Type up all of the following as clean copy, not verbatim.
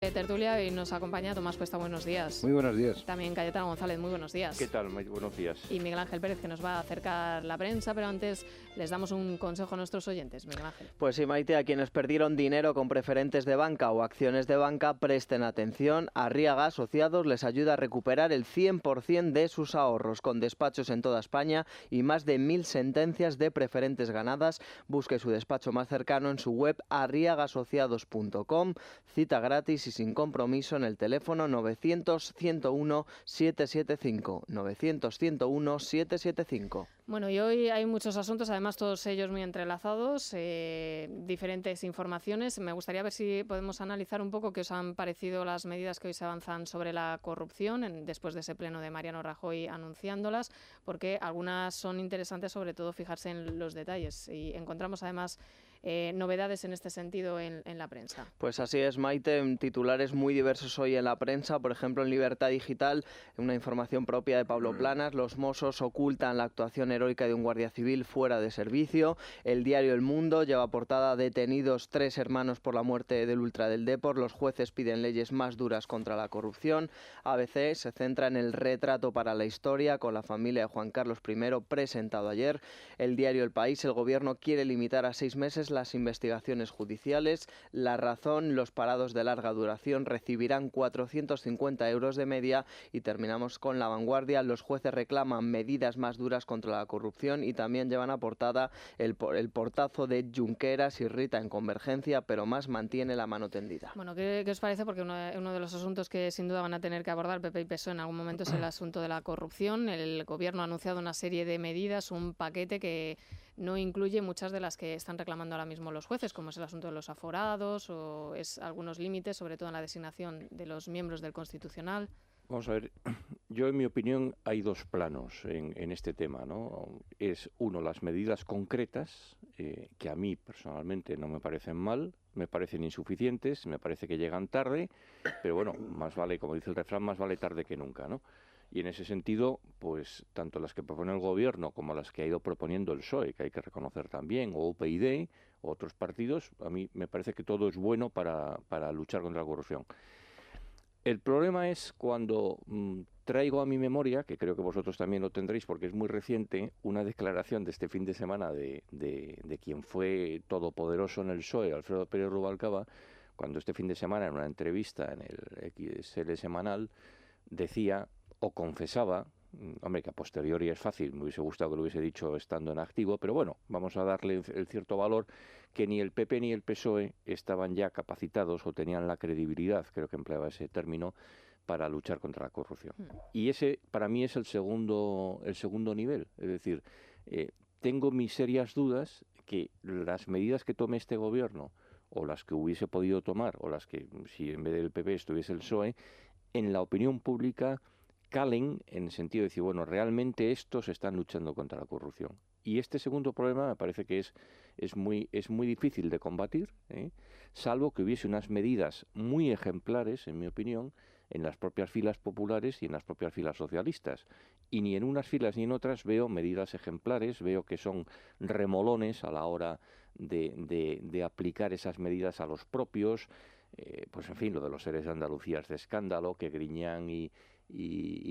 Tertulia y nos acompaña Tomás Cuesta, buenos días. Muy buenos días. También Cayetano González, muy buenos días. ¿Qué tal? Muy buenos días. Y Miguel Ángel Pérez, que nos va a acercar la prensa, pero antes les damos un consejo a nuestros oyentes, Miguel Ángel. Pues sí, Maite, a quienes perdieron dinero con preferentes de banca o acciones de banca, presten atención. Arriaga Asociados les ayuda a recuperar el 100% de sus ahorros, con despachos en toda España y más de 1000 sentencias de preferentes ganadas. Busque su despacho más cercano en su web arriagaasociados.com. Cita gratis y sin compromiso en el teléfono 900-101-775. 900-101-775. Bueno, y hoy hay muchos asuntos, además todos ellos muy entrelazados, diferentes informaciones. Me gustaría ver si podemos analizar un poco qué os han parecido las medidas que hoy se avanzan sobre la corrupción, después de ese pleno de Mariano Rajoy anunciándolas, porque algunas son interesantes, sobre todo fijarse en los detalles. Y encontramos además novedades en este sentido en la prensa. Pues así es, Maite, titulares muy diversos hoy en la prensa. Por ejemplo, en Libertad Digital, una información propia de Pablo Planas: los Mossos ocultan la actuación heroica de un guardia civil fuera de servicio. El diario El Mundo lleva portada: detenidos 3 hermanos por la muerte del ultra del Depor. Los jueces piden leyes más duras contra la corrupción. ABC se centra en el retrato para la historia con la familia de Juan Carlos I presentado ayer. El diario El País: el gobierno quiere limitar a 6 meses las investigaciones judiciales. La Razón: los parados de larga duración recibirán 450 euros de media. Y terminamos con La Vanguardia: los jueces reclaman medidas más duras contra la corrupción y también llevan a portada el portazo de Junqueras: irrita en Convergencia, pero Mas mantiene la mano tendida. Bueno, ¿qué os parece? Porque uno de los asuntos que sin duda van a tener que abordar PP y PSOE en algún momento es el asunto de la corrupción. El gobierno ha anunciado una serie de medidas, un paquete que no incluye muchas de las que están reclamando ahora mismo los jueces, como es el asunto de los aforados o es algunos límites, sobre todo en la designación de los miembros del Constitucional. Vamos a ver, yo en mi opinión hay dos planos en este tema, ¿no? Es uno, las medidas concretas, que a mí personalmente no me parecen mal, me parecen insuficientes, me parece que llegan tarde, pero bueno, más vale, como dice el refrán, más vale tarde que nunca, ¿no? Y en ese sentido, pues tanto las que propone el Gobierno como las que ha ido proponiendo el PSOE, que hay que reconocer también, o UPyD, o otros partidos, a mí me parece que todo es bueno para luchar contra la corrupción. El problema es cuando traigo a mi memoria, que creo que vosotros también lo tendréis porque es muy reciente, una declaración de este fin de semana de quien fue todopoderoso en el PSOE, Alfredo Pérez Rubalcaba, cuando este fin de semana en una entrevista en el XL semanal decía o confesaba, hombre, que a posteriori es fácil, me hubiese gustado que lo hubiese dicho estando en activo, pero bueno, vamos a darle el cierto valor, que ni el PP ni el PSOE estaban ya capacitados o tenían la credibilidad, creo que empleaba ese término, para luchar contra la corrupción. Y ese, para mí, es el segundo nivel. Es decir, tengo mis serias dudas que las medidas que tome este gobierno, o las que hubiese podido tomar, o las que, si en vez del PP estuviese el PSOE, en la opinión pública calen en el sentido de decir, bueno, realmente estos están luchando contra la corrupción. Y este segundo problema me parece que es muy difícil de combatir, salvo que hubiese unas medidas muy ejemplares, en mi opinión, en las propias filas populares y en las propias filas socialistas. Y ni en unas filas ni en otras veo medidas ejemplares, veo que son remolones a la hora de aplicar esas medidas a los propios. Pues en fin, lo de los seres de Andalucía es de escándalo, que Griñán y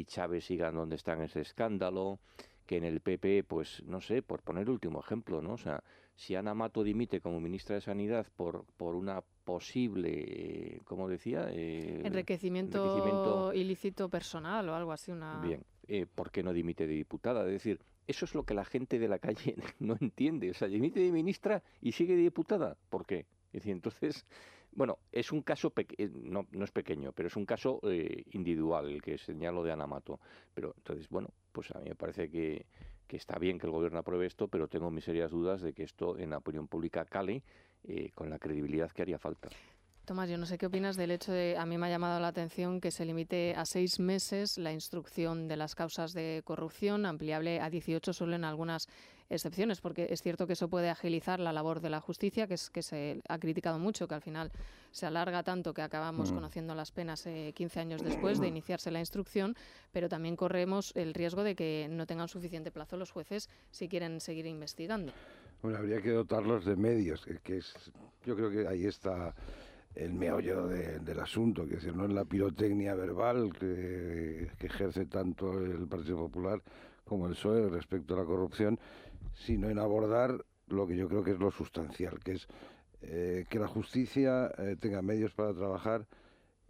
Chávez sigan donde están ese escándalo, que en el PP, pues no sé, por poner el último ejemplo, ¿no? O sea, si Ana Mato dimite como ministra de Sanidad por una posible, ¿cómo decía? Enriquecimiento ilícito personal o algo así. Bien, ¿por qué no dimite de diputada? Es decir, eso es lo que la gente de la calle no entiende. O sea, dimite de ministra y sigue de diputada. ¿Por qué? Es decir, entonces, bueno, es un caso, no es pequeño, pero es un caso individual, el que señalo de Ana Mato. Pero entonces, bueno, pues a mí me parece que está bien que el gobierno apruebe esto, pero tengo mis serias dudas de que esto en la opinión pública cale con la credibilidad que haría falta. Tomás, yo no sé qué opinas del hecho de, a mí me ha llamado la atención que se limite a 6 meses la instrucción de las causas de corrupción, ampliable a 18 solo en algunas excepciones, porque es cierto que eso puede agilizar la labor de la justicia, que se ha criticado mucho, que al final se alarga tanto que acabamos conociendo las penas 15 años después de iniciarse la instrucción, pero también corremos el riesgo de que no tengan suficiente plazo los jueces si quieren seguir investigando. Bueno, habría que dotarlos de medios, yo creo que ahí está el meollo del asunto, que es decir, no es la pirotecnia verbal que ejerce tanto el Partido Popular como el PSOE respecto a la corrupción, sino en abordar lo que yo creo que es lo sustancial, que es que la justicia tenga medios para trabajar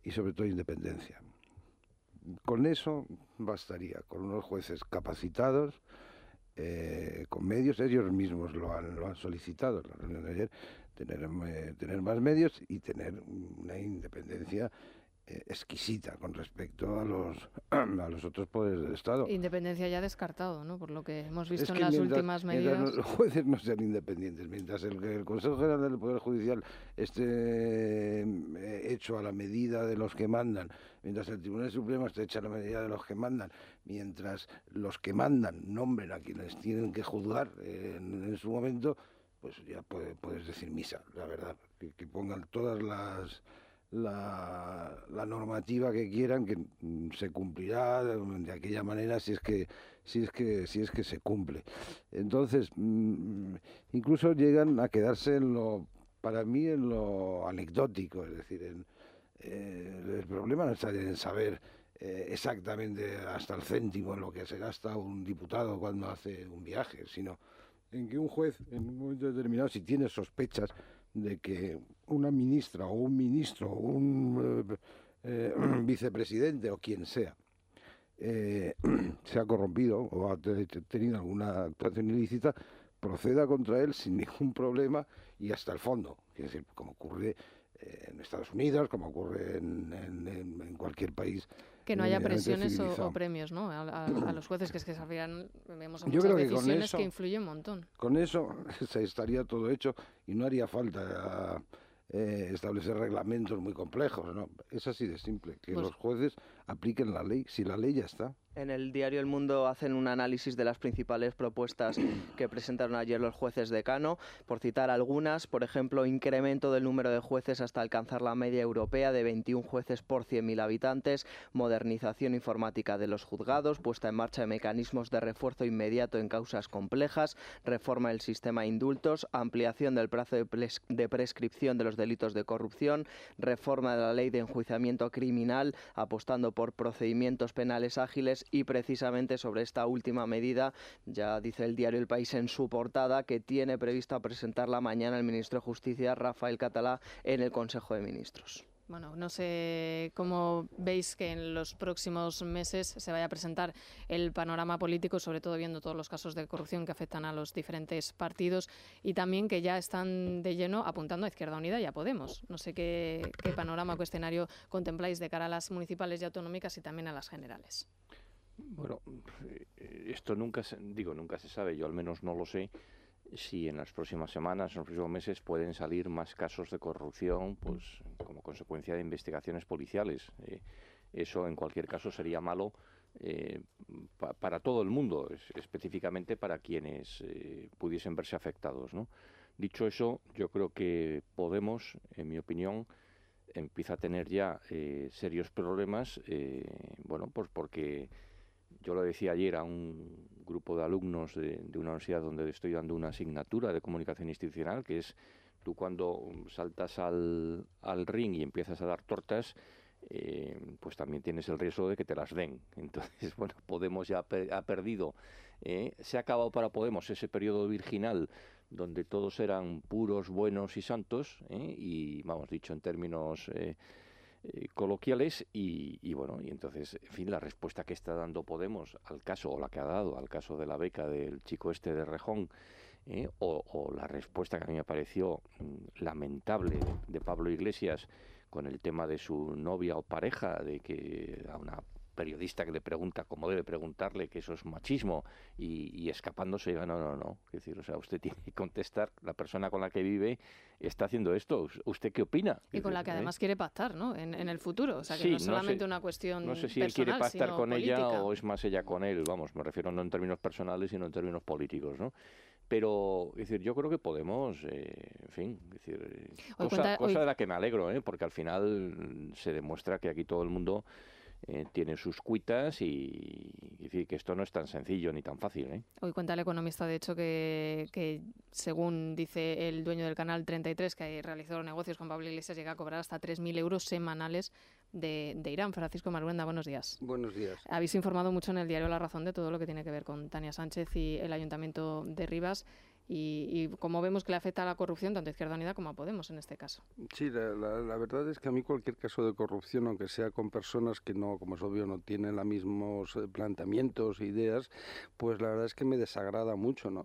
y sobre todo independencia. Con eso bastaría, con unos jueces capacitados, con medios, ellos mismos lo han solicitado en la reunión de ayer, tener más medios y tener una independencia exquisita con respecto a los otros poderes del Estado. Independencia ya descartado, ¿no? Por lo que hemos visto en las últimas medidas. Mientras los jueces no sean independientes, mientras el Consejo General del Poder Judicial esté hecho a la medida de los que mandan, mientras el Tribunal Supremo esté hecho a la medida de los que mandan, mientras los que mandan nombren a quienes tienen que juzgar en su momento, pues ya puedes decir misa, la verdad, que pongan todas la normativa que quieran, que se cumplirá de aquella manera si es que se cumple. Entonces, incluso llegan a quedarse para mí en lo anecdótico, es decir, el problema no está en saber exactamente hasta el céntimo en lo que se gasta un diputado cuando hace un viaje, sino en que un juez en un momento determinado, si tiene sospechas de que una ministra o un ministro o un vicepresidente o quien sea se ha corrompido o ha tenido alguna actuación ilícita, proceda contra él sin ningún problema y hasta el fondo. Es decir, como ocurre en Estados Unidos, como ocurre en cualquier país. Que no haya presiones o premios, ¿no? A los jueces, que es que al final vemos Yo muchas creo que decisiones que influyen un montón. Con eso se estaría todo hecho y no haría falta establecer reglamentos muy complejos, ¿no? Es así de simple, que los jueces apliquen la ley, si la ley ya está. En el diario El Mundo hacen un análisis de las principales propuestas que presentaron ayer los jueces decano. Por citar algunas, por ejemplo, incremento del número de jueces hasta alcanzar la media europea de 21 jueces por 100.000 habitantes, modernización informática de los juzgados, puesta en marcha de mecanismos de refuerzo inmediato en causas complejas, reforma del sistema de indultos, ampliación del plazo de prescripción de los delitos de corrupción, reforma de la ley de enjuiciamiento criminal, apostando por procedimientos penales ágiles. Y precisamente sobre esta última medida ya dice el diario El País en su portada que tiene prevista presentarla mañana el ministro de Justicia, Rafael Catalá, en el Consejo de Ministros. Bueno, no sé cómo veis que en los próximos meses se vaya a presentar el panorama político, sobre todo viendo todos los casos de corrupción que afectan a los diferentes partidos y también que ya están de lleno apuntando a Izquierda Unida y a Podemos. No sé qué panorama o escenario contempláis de cara a las municipales y autonómicas y también a las generales. Bueno, esto nunca se sabe, yo al menos no lo sé, si en las próximas semanas, en los próximos meses pueden salir más casos de corrupción, pues como consecuencia de investigaciones policiales. Eso en cualquier caso sería malo para todo el mundo, específicamente para quienes pudiesen verse afectados, ¿no? Dicho eso, yo creo que Podemos, en mi opinión, empieza a tener ya serios problemas, bueno, pues porque yo lo decía ayer a un grupo de alumnos de una universidad donde estoy dando una asignatura de comunicación institucional, que es tú cuando saltas al ring y empiezas a dar tortas, pues también tienes el riesgo de que te las den. Entonces, bueno, Podemos ya ha perdido. Se ha acabado para Podemos ese periodo virginal donde todos eran puros, buenos y santos, y, vamos, dicho en términos coloquiales, y bueno, y entonces, en fin, la respuesta que está dando Podemos al caso, o la que ha dado al caso de la beca del chico este de Rejón, o la respuesta que a mí me pareció lamentable de Pablo Iglesias con el tema de su novia o pareja, de que a una periodista que le pregunta cómo debe preguntarle que eso es machismo y escapándose, no, es decir, o sea, usted tiene que contestar, la persona con la que vive está haciendo esto, ¿usted qué opina? Y con la que además quiere pactar, ¿no? En el futuro, o sea, que sí, no es solamente una cuestión no sé si personal, él quiere pactar con política. ella o es más ella con él, vamos, me refiero no en términos personales sino en términos políticos, ¿no? Pero, es decir, yo creo que Podemos, en fin, es decir, cosa de la que me alegro, porque al final se demuestra que aquí todo el mundo tiene sus cuitas y decir que esto no es tan sencillo ni tan fácil, ¿eh? Hoy cuenta el Economista, de hecho, que según dice el dueño del canal 33, que realizó negocios con Pablo Iglesias, llega a cobrar hasta 3.000 euros semanales de Irán. Francisco Marguenda, buenos días. Buenos días. Habéis informado mucho en el diario La Razón de todo lo que tiene que ver con Tania Sánchez y el Ayuntamiento de Rivas. Y como vemos que le afecta a la corrupción tanto a Izquierda Unida como a Podemos en este caso. Sí, la verdad es que a mí cualquier caso de corrupción, aunque sea con personas que no, como es obvio, no tienen los mismos planteamientos e ideas, pues la verdad es que me desagrada mucho, ¿no?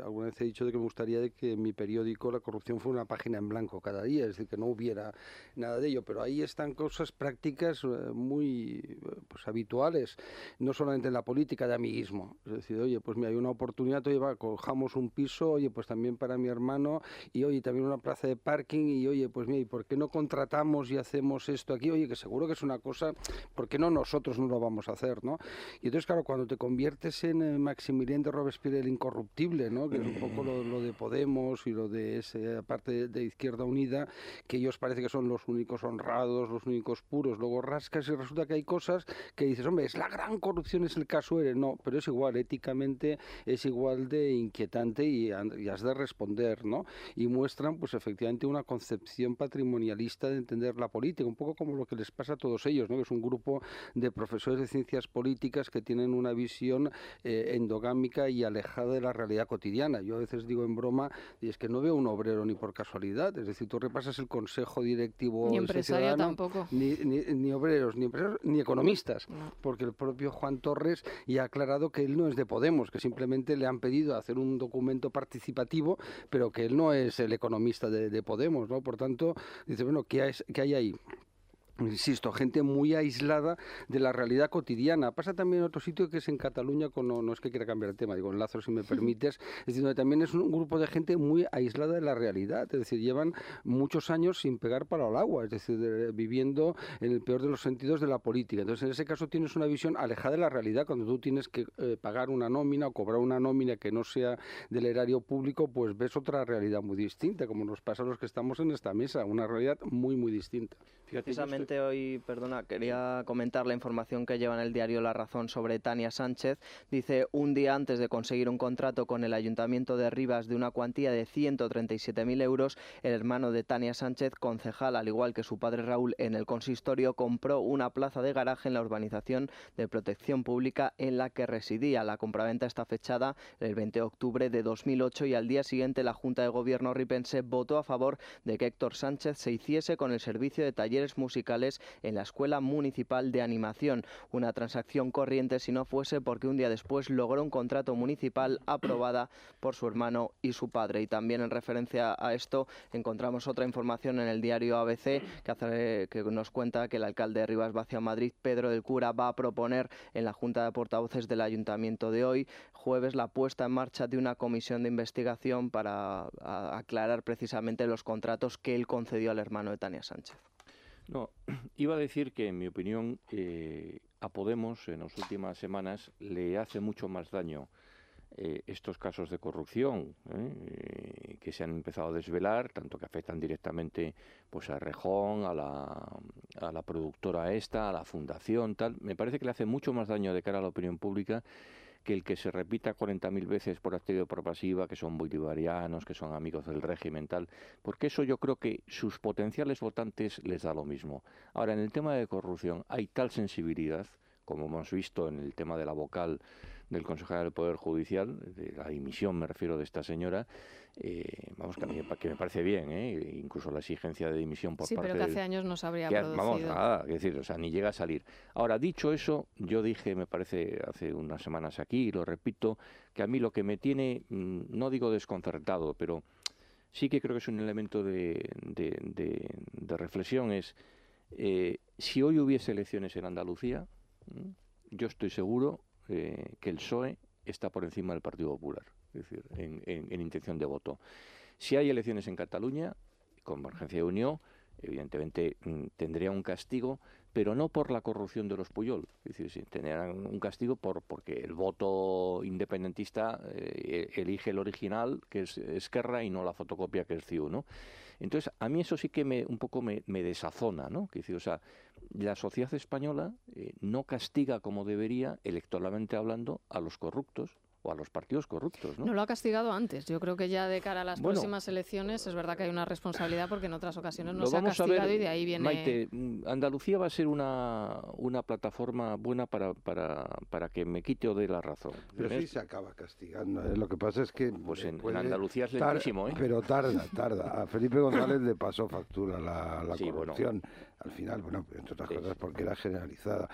Alguna vez he dicho de que me gustaría de que en mi periódico la corrupción fuera una página en blanco cada día, es decir, que no hubiera nada de ello, pero ahí están cosas prácticas muy pues, habituales, no solamente en la política de amiguismo, es decir, oye, pues mira, hay una oportunidad, oye, cojamos un piso, oye, pues también para mi hermano, y oye, también una plaza de parking, y oye, pues mira, ¿y por qué no contratamos y hacemos esto aquí? Oye, que seguro que es una cosa, ¿por qué no nosotros no lo vamos a hacer, no? Y entonces, claro, cuando te conviertes en Maximilien de Robespierre el incorruptible, ¿no? Que es un poco lo de Podemos y lo de esa parte de Izquierda Unida, que ellos parece que son los únicos honrados, los únicos puros, luego rascas y resulta que hay cosas que dices, hombre, es la gran corrupción, es el caso Ere, no, pero es igual, éticamente es igual de inquietante y has de responder, ¿no? Y muestran, pues efectivamente, una concepción patrimonialista de entender la política, un poco como lo que les pasa a todos ellos, ¿no? Que es un grupo de profesores de ciencias políticas que tienen una visión endogámica y alejada de la realidad cotidiana. Yo a veces digo en broma, y es que no veo un obrero ni por casualidad, es decir, tú repasas el consejo directivo ni empresario tampoco, ni obreros, ni empresarios, ni economistas, no. Porque el propio Juan Torres ya ha aclarado que él no es de Podemos, que simplemente le han pedido hacer un documento participativo, pero que él no es el economista de Podemos, ¿no? Por tanto, dice, bueno, ¿qué hay ahí? Insisto, gente muy aislada de la realidad cotidiana. Pasa también en otro sitio que es en Cataluña, no es que quiera cambiar el tema, digo, enlazo si me permites, es decir, donde también es un grupo de gente muy aislada de la realidad, es decir, llevan muchos años sin pegar palo al agua, es decir, viviendo en el peor de los sentidos de la política. Entonces, en ese caso tienes una visión alejada de la realidad, cuando tú tienes que pagar una nómina o cobrar una nómina que no sea del erario público, pues ves otra realidad muy distinta, como nos pasa a los que estamos en esta mesa, una realidad muy, muy distinta. Precisamente hoy, quería comentar la información que lleva en el diario La Razón sobre Tania Sánchez. Dice, un día antes de conseguir un contrato con el Ayuntamiento de Rivas de una cuantía de 137.000 euros, el hermano de Tania Sánchez, concejal, al igual que su padre Raúl, en el consistorio, compró una plaza de garaje en la urbanización de protección pública en la que residía. La compraventa está fechada el 20 de octubre de 2008 y al día siguiente la Junta de Gobierno ripense votó a favor de que Héctor Sánchez se hiciese con el servicio de talleres musicales en la Escuela Municipal de Animación. Una transacción corriente si no fuese porque un día después logró un contrato municipal aprobada por su hermano y su padre. Y también en referencia a esto encontramos otra información en el diario ABC que nos cuenta que el alcalde de Rivas Vacia Madrid, Pedro del Cura, va a proponer en la Junta de Portavoces del Ayuntamiento de hoy, jueves, la puesta en marcha de una comisión de investigación para aclarar precisamente los contratos que él concedió al hermano de Tania Sánchez. No, iba a decir que, en mi opinión, a Podemos en las últimas semanas le hace mucho más daño estos casos de corrupción que se han empezado a desvelar, tanto que afectan directamente pues a Rejón, a la productora esta, a la fundación, tal. Me parece que le hace mucho más daño de cara a la opinión pública que el que se repita 40.000 veces por activa y por pasiva, que son bolivarianos, que son amigos del régimen, tal, porque eso yo creo que sus potenciales votantes les da lo mismo. Ahora, en el tema de corrupción hay tal sensibilidad, como hemos visto en el tema de la vocal del consejero del Poder Judicial, de la dimisión me refiero de esta señora, vamos, que me parece bien, incluso la exigencia de dimisión por parte Sí, pero que hace años no se habría producido. Vamos, nada, es decir, o sea, ni llega a salir. Ahora, dicho eso, yo dije, me parece, hace unas semanas aquí, y lo repito, que a mí lo que me tiene, no digo desconcertado, pero sí que creo que es un elemento de reflexión, es si hoy hubiese elecciones en Andalucía, yo estoy seguro que el PSOE está por encima del Partido Popular, es decir, en intención de voto. Si hay elecciones en Cataluña, Convergencia y Unió, evidentemente tendría un castigo, pero no por la corrupción de los Puyol. Es decir, sí, tendrían un castigo porque el voto independentista elige el original, que es Esquerra, y no la fotocopia, que es CiU, ¿no? Entonces, a mí eso sí que un poco me desazona, ¿no? Que, o sea, la sociedad española no castiga como debería, electoralmente hablando, a los corruptos o a los partidos corruptos, ¿no? No lo ha castigado antes. Yo creo que ya de cara a las próximas elecciones es verdad que hay una responsabilidad porque en otras ocasiones no se ha castigado y de ahí viene... Maite, Andalucía va a ser una plataforma buena para que me quite o dé la razón. Pero sí se acaba castigando. Lo que pasa es que... Pues en Andalucía es lentísimo, ¿eh? Pero tarda. A Felipe González le pasó factura la sí, corrupción. Bueno. Al final, entre otras cosas porque era generalizada.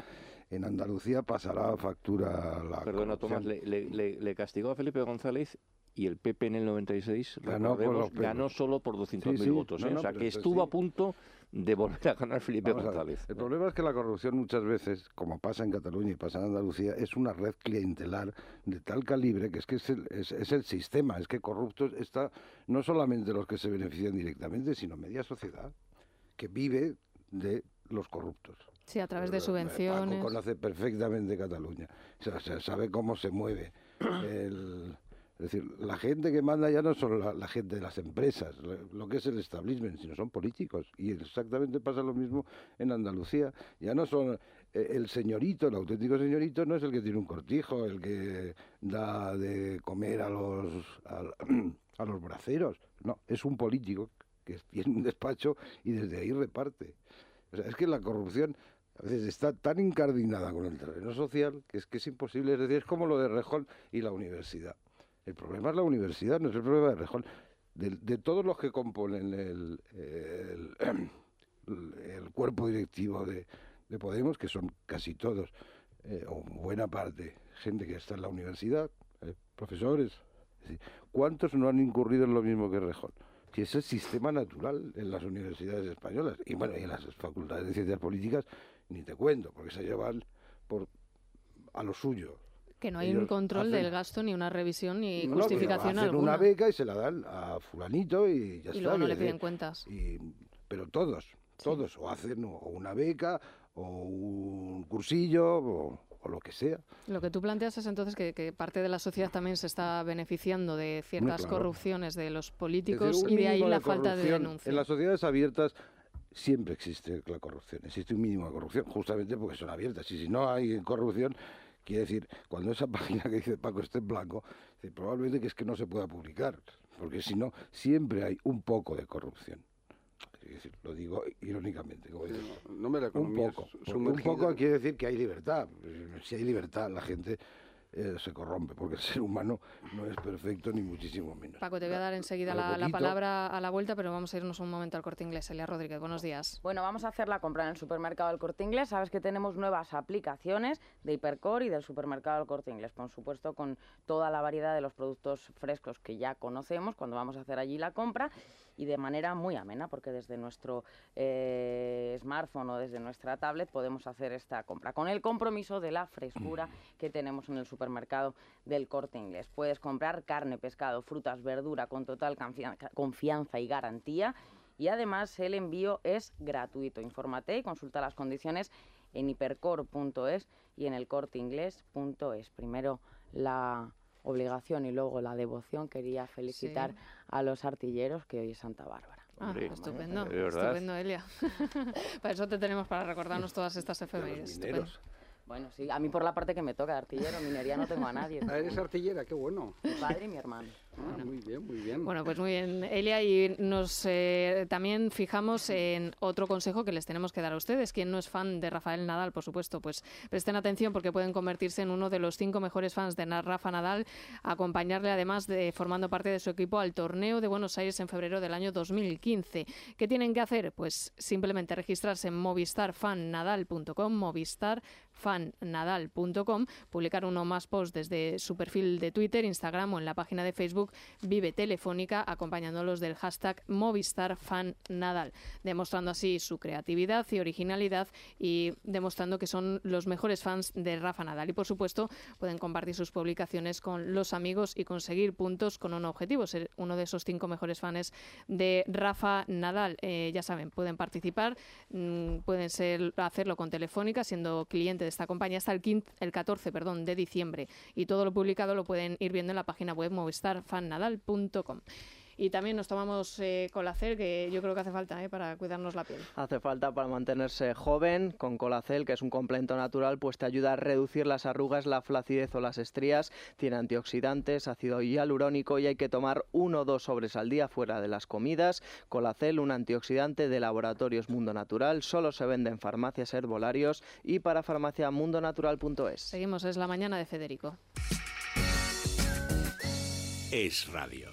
En Andalucía pasará factura la Perdona, corrupción. Tomás, le castigó a Felipe González y el PP en el 96 ganó solo por 200.000 votos. O sea, que estuvo a punto de volver a ganar Felipe González. El problema es que la corrupción muchas veces, como pasa en Cataluña y pasa en Andalucía, es una red clientelar de tal calibre que es el sistema. Es que corruptos está no solamente los que se benefician directamente, sino media sociedad que vive de los corruptos. Sí, a través de subvenciones. Paco conoce perfectamente Cataluña. O sea, sabe cómo se mueve. Es decir, la gente que manda ya no son la gente de las empresas, lo que es el establishment, sino son políticos. Y exactamente pasa lo mismo en Andalucía. Ya no son el señorito, el auténtico señorito, no es el que tiene un cortijo, el que da de comer a los braceros. No, es un político que tiene un despacho y desde ahí reparte. O sea, es que la corrupción a veces está tan incardinada con el terreno social que es imposible. Es decir, es como lo de Rejón y la universidad. El problema es la universidad, no es el problema de Rejón. De todos los que componen el cuerpo directivo de Podemos, que son casi todos, o buena parte, gente que está en la universidad, profesores, es decir, ¿cuántos no han incurrido en lo mismo que Rejón? Que es el sistema natural en las universidades españolas y bueno, y en las facultades de ciencias políticas ni te cuento, porque se llevan a lo suyo. Que no hay un control del gasto, ni una revisión, ni justificación hacen alguna. Una beca y se la dan a fulanito y ya está. Y luego no le piden cuentas. Pero todos, o hacen o una beca, o un cursillo, o lo que sea. Lo que tú planteas es entonces que parte de la sociedad también se está beneficiando de ciertas corrupciones de los políticos y de ahí la falta de denuncia. En las sociedades abiertas siempre existe la corrupción, existe un mínimo de corrupción, justamente porque son abiertas. Y si no hay corrupción, quiere decir, cuando esa página que dice Paco esté en blanco, probablemente que es que no se pueda publicar, porque si no, siempre hay un poco de corrupción. Es decir, lo digo irónicamente, como digo, no me la economía un poco quiere decir que hay libertad. Si hay libertad, la gente se corrompe, porque el ser humano no es perfecto ni muchísimo menos. Paco, te voy a dar enseguida la palabra a la vuelta, pero vamos a irnos un momento al Corte Inglés. Elia Rodríguez, buenos días. Bueno, vamos a hacer la compra en el supermercado del Corte Inglés. Sabes que tenemos nuevas aplicaciones de Hipercor y del supermercado del Corte Inglés, por supuesto con toda la variedad de los productos frescos que ya conocemos cuando vamos a hacer allí la compra, y de manera muy amena, porque desde nuestro smartphone o desde nuestra tablet podemos hacer esta compra, con el compromiso de la frescura que tenemos en el supermercado del Corte Inglés. Puedes comprar carne, pescado, frutas, verdura con total confianza y garantía, y además el envío es gratuito. Infórmate y consulta las condiciones en hipercor.es y en elcorteinglés.es. Primero la obligación y luego la devoción. Quería felicitar a los artilleros, que hoy es Santa Bárbara. Estupendo, estupendo, Elia. Para eso te tenemos, para recordarnos todas estas efemérides. Bueno, sí, a mí por la parte que me toca de artillero, minería no tengo a nadie. ¿Eres artillera? Qué bueno. Mi padre y mi hermano. Muy bien, muy bien. Bueno, pues muy bien, Elia, y nos también fijamos en otro consejo que les tenemos que dar a ustedes. Quien no es fan de Rafael Nadal, por supuesto, pues presten atención, porque pueden convertirse en uno de los 5 mejores fans de Rafa Nadal, acompañarle además formando parte de su equipo al torneo de Buenos Aires en febrero del año 2015. ¿Qué tienen que hacer? Pues simplemente registrarse en movistarfannadal.com, Movistar @fannadal.com, publicar uno más post desde su perfil de Twitter, Instagram o en la página de Facebook Vive Telefónica, acompañándolos del hashtag #MovistarFanNadal, demostrando así su creatividad y originalidad y demostrando que son los mejores fans de Rafa Nadal. Y por supuesto pueden compartir sus publicaciones con los amigos y conseguir puntos con un objetivo, ser uno de esos 5 mejores fans de Rafa Nadal. Ya saben, pueden participar, pueden hacerlo con Telefónica, siendo cliente de esta compañía hasta el 14 de diciembre. Y todo lo publicado lo pueden ir viendo en la página web movistarfannadal.com. Y también nos tomamos Colacel, que yo creo que hace falta para cuidarnos la piel. Hace falta para mantenerse joven. Con Colacel, que es un complemento natural, pues te ayuda a reducir las arrugas, la flacidez o las estrías. Tiene antioxidantes, ácido hialurónico y hay que tomar 1 o 2 sobres al día fuera de las comidas. Colacel, un antioxidante de Laboratorios Mundo Natural, solo se vende en farmacias herbolarios y para farmaciamundonatural.es. Seguimos, es la mañana de Federico. Es Radio.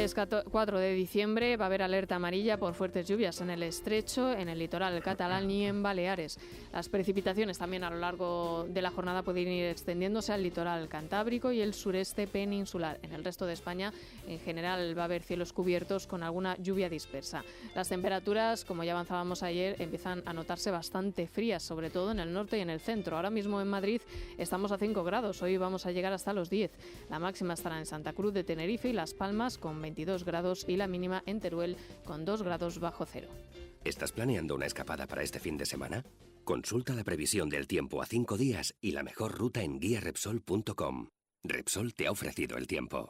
Jueves 4 de diciembre va a haber alerta amarilla por fuertes lluvias en el estrecho, en el litoral catalán y en Baleares. Las precipitaciones también a lo largo de la jornada pueden ir extendiéndose al litoral cantábrico y el sureste peninsular. En el resto de España, en general, va a haber cielos cubiertos con alguna lluvia dispersa. Las temperaturas, como ya avanzábamos ayer, empiezan a notarse bastante frías, sobre todo en el norte y en el centro. Ahora mismo en Madrid estamos a 5 grados, hoy vamos a llegar hasta los 10. La máxima estará en Santa Cruz de Tenerife y Las Palmas con 22 grados y la mínima en Teruel con 2 grados bajo cero. ¿Estás planeando una escapada para este fin de semana? Consulta la previsión del tiempo a 5 días y la mejor ruta en guiarepsol.com. Repsol te ha ofrecido el tiempo.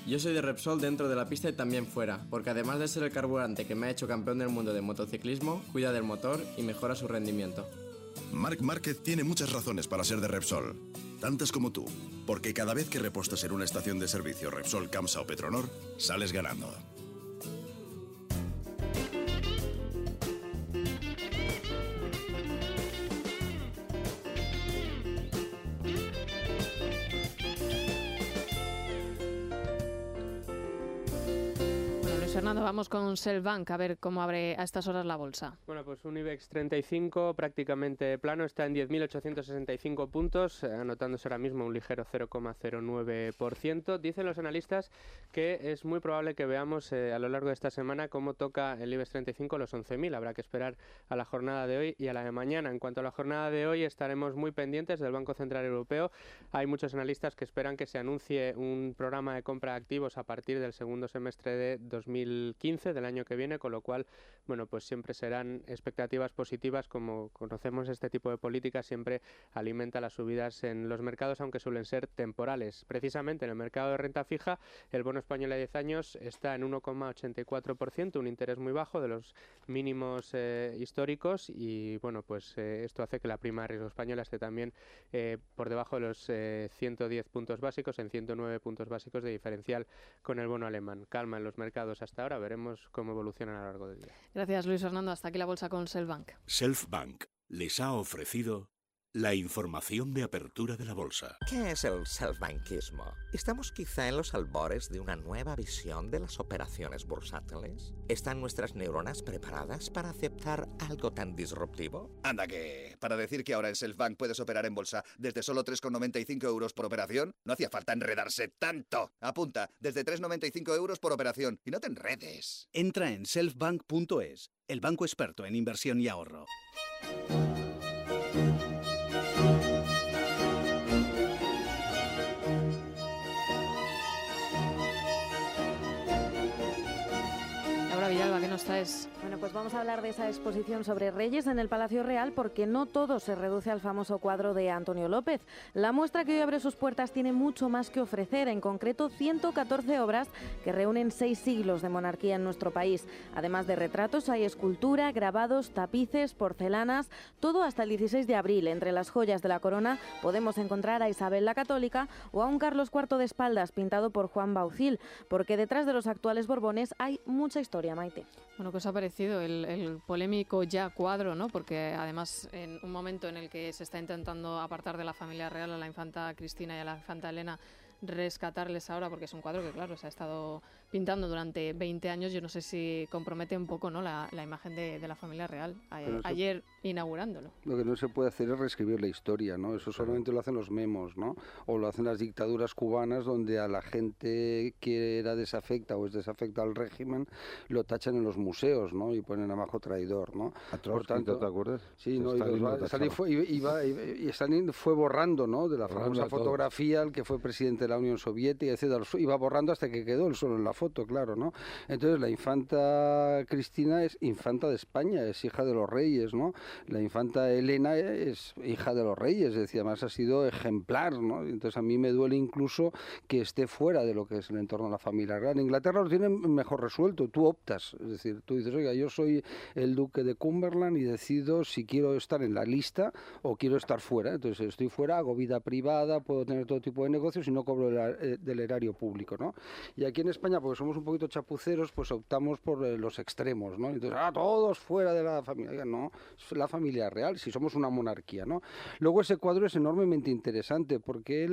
Yo soy de Repsol dentro de la pista y también fuera, porque además de ser el carburante que me ha hecho campeón del mundo de motociclismo, cuida del motor y mejora su rendimiento. Marc Márquez tiene muchas razones para ser de Repsol, tantas como tú, porque cada vez que repostas en una estación de servicio Repsol, Camsa o Petronor, sales ganando. Fernando, vamos con Selvank a ver cómo abre a estas horas la bolsa. Bueno, pues un IBEX 35 prácticamente plano, está en 10.865 puntos, anotándose ahora mismo un ligero 0,09%. Dicen los analistas que es muy probable que veamos a lo largo de esta semana cómo toca el IBEX 35 los 11.000. Habrá que esperar a la jornada de hoy y a la de mañana. En cuanto a la jornada de hoy, estaremos muy pendientes del Banco Central Europeo. Hay muchos analistas que esperan que se anuncie un programa de compra de activos a partir del segundo semestre de 2015, del año que viene, con lo cual, bueno, pues siempre serán expectativas positivas. Como conocemos, este tipo de política siempre alimenta las subidas en los mercados, aunque suelen ser temporales. Precisamente en el mercado de renta fija, el bono español a 10 años está en 1,84%, un interés muy bajo, de los mínimos históricos, y bueno, pues esto hace que la prima de riesgo española esté también por debajo de los 110 puntos básicos, en 109 puntos básicos de diferencial con el bono alemán. Calma en los mercados hasta ahora, veremos cómo evolucionan a lo largo del día. Gracias, Luis Fernando. Hasta aquí la bolsa con Selvank. Selfbank les ha ofrecido la información de apertura de la bolsa. ¿Qué es el selfbankismo? ¿Estamos quizá en los albores de una nueva visión de las operaciones bursátiles? ¿Están nuestras neuronas preparadas para aceptar algo tan disruptivo? Anda que, para decir que ahora en Selfbank puedes operar en bolsa desde solo 3,95 euros por operación, no hacía falta enredarse tanto. Apunta, desde 3,95 euros por operación y no te enredes. Entra en selfbank.es, el banco experto en inversión y ahorro. Villalba, ¿qué nos traes? Bueno, pues vamos a hablar de esa exposición sobre Reyes en el Palacio Real, porque no todo se reduce al famoso cuadro de Antonio López. La muestra que hoy abre sus puertas tiene mucho más que ofrecer, en concreto 114 obras que reúnen 6 siglos de monarquía en nuestro país. Además de retratos, hay escultura, grabados, tapices, porcelanas, todo hasta el 16 de abril. Entre las joyas de la corona podemos encontrar a Isabel la Católica o a un Carlos IV de espaldas pintado por Juan Baucil, porque detrás de los actuales Borbones hay mucha historia, Maite. Bueno, ¿qué os ha parecido el polémico ya cuadro, ¿no? Porque además en un momento en el que se está intentando apartar de la familia real a la infanta Cristina y a la infanta Elena, rescatarles ahora, porque es un cuadro que, claro, se ha estado pintando durante 20 años. Yo no sé si compromete un poco, ¿no?, la imagen de la familia real, ayer inaugurándolo. Lo que no se puede hacer es reescribir la historia, ¿no? Eso solamente lo hacen los memos, ¿no? O lo hacen las dictaduras cubanas, donde a la gente que era desafecta o es desafecta al régimen lo tachan en los museos, ¿no? Y ponen abajo traidor, ¿no? Por tanto, ¿te acuerdas? Sí, no, y Stalin fue borrando, ¿no?, de la famosa fotografía al que fue presidente de la Unión Soviética, etcétera. Iba borrando hasta que quedó él solo en la foto, claro, ¿no? Entonces la infanta Cristina es infanta de España, es hija de los reyes, ¿no? La infanta Elena es hija de los reyes, es decir, además ha sido ejemplar, ¿no? Entonces a mí me duele incluso que esté fuera de lo que es el entorno de la familia real. En Inglaterra lo tienen mejor resuelto, tú optas, es decir, tú dices, oiga, yo soy el duque de Cumberland y decido si quiero estar en la lista o quiero estar fuera. Entonces estoy fuera, hago vida privada, puedo tener todo tipo de negocios y no cobro cobro del erario público, ¿no? Y aquí en España, porque somos un poquito chapuceros, pues optamos por los extremos, ¿no? Entonces, todos fuera de la familia. No, es la familia real, si somos una monarquía, ¿no? Luego ese cuadro es enormemente interesante, porque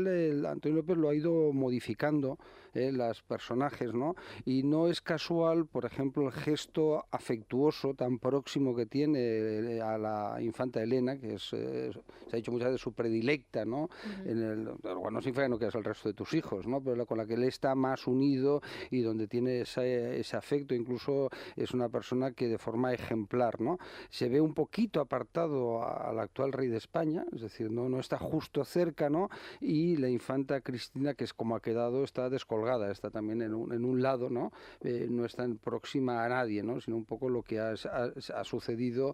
Antonio López lo ha ido modificando, los personajes, ¿no? Y no es casual, por ejemplo, el gesto afectuoso tan próximo que tiene a la infanta Elena, que se ha dicho muchas veces su predilecta, ¿no? Bueno, no significa que no quieras al resto de tus hijos, ¿no? Pero con la que él está más unido y donde tiene ese afecto, incluso es una persona que de forma ejemplar, ¿no? Se ve un poquito apartado al actual rey de España, es decir, no está justo cerca, ¿no? Y la infanta Cristina, que es como ha quedado, está descolgada, está también en un lado, ¿no? No está próxima a nadie, ¿no? Sino un poco lo que ha sucedido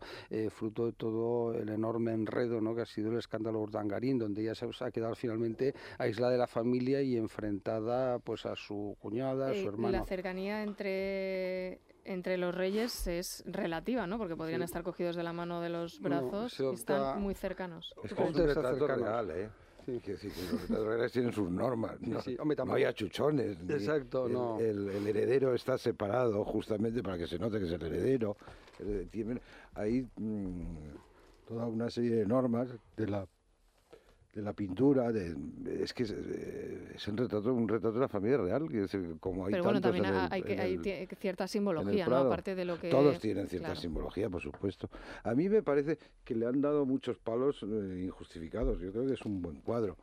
fruto de todo el enorme enredo, ¿no? Que ha sido el escándalo Urdangarín, donde ella se ha quedado finalmente aislada de la familia y enfrentada pues a su cuñada, a su hermano. La cercanía entre los reyes es relativa, ¿no? Porque podrían estar cogidos de la mano de los brazos y están muy cercanos. Es que es un retrato real, ¿eh? Sí. Quiero decir que los retratos reales tienen sus normas, ¿no? Sí. Hombre, no hay achuchones. Exacto, no. El heredero está separado justamente para que se note que es el heredero. Hay toda una serie de normas de la pintura, es que es un retrato de la familia real, que es como hay. Pero bueno, también hay cierta simbología, ¿no? Aparte de lo que todos tienen cierta simbología, por supuesto. A mí me parece que le han dado muchos palos injustificados. Yo creo que es un buen cuadro.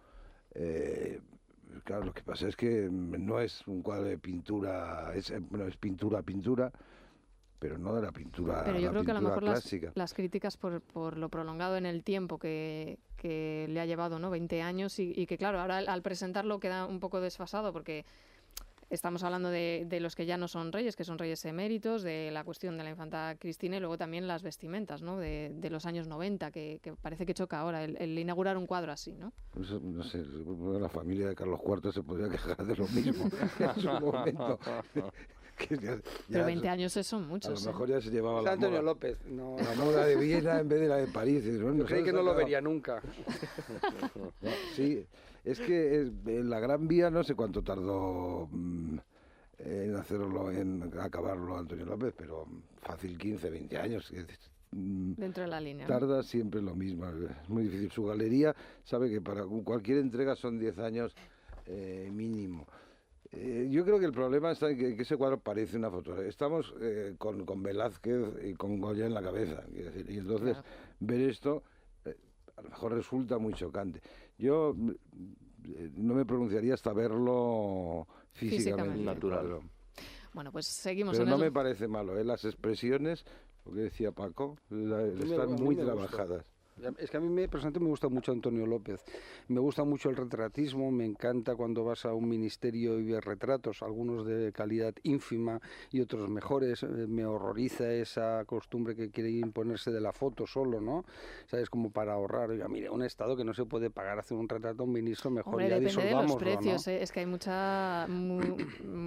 Claro, lo que pasa es que no es un cuadro de pintura, es pintura, pero no de la pintura. Pero yo creo que a lo mejor clásica. Las críticas por lo prolongado en el tiempo que le ha llevado, ¿no? 20 años y que claro, ahora al presentarlo queda un poco desfasado porque estamos hablando de los que ya no son reyes, que son reyes eméritos, de la cuestión de la infanta Cristina y luego también las vestimentas, ¿no? De los años 90, que parece que choca ahora el inaugurar un cuadro así, ¿no? Pues, no sé, la familia de Carlos IV se podría quejar de lo mismo en su momento. Pero 20 años son muchos. A lo mejor ya se llevaba la Antonio moda. López, la moda de Viena en vez de la de París. Yo creí que no lo vería nunca. Sí, es que en la Gran Vía no sé cuánto tardó en hacerlo, en acabarlo Antonio López, pero fácil 15, 20 años. Dentro de la línea. Tarda siempre lo mismo, es muy difícil. Su galería sabe que para cualquier entrega son 10 años mínimo. Yo creo que el problema está en que ese cuadro parece una fotografía. Estamos con Velázquez y con Goya en la cabeza, quiero decir, y entonces ver esto a lo mejor resulta muy chocante. Yo no me pronunciaría hasta verlo físicamente. Natural. Claro. Bueno, pues seguimos. Pero no me parece malo, las expresiones, lo que decía Paco, están muy trabajadas. Es que a mí personalmente me gusta mucho Antonio López. Me gusta mucho el retratismo, me encanta cuando vas a un ministerio y ves retratos, algunos de calidad ínfima y otros mejores. Me horroriza esa costumbre que quiere imponerse de la foto solo, ¿no? ¿Sabes? Como para ahorrar. Oiga, mire, un Estado que no se puede pagar hacer un retrato a un ministro, mejor. Hombre, ya depende de los precios, ¿no? Es que hay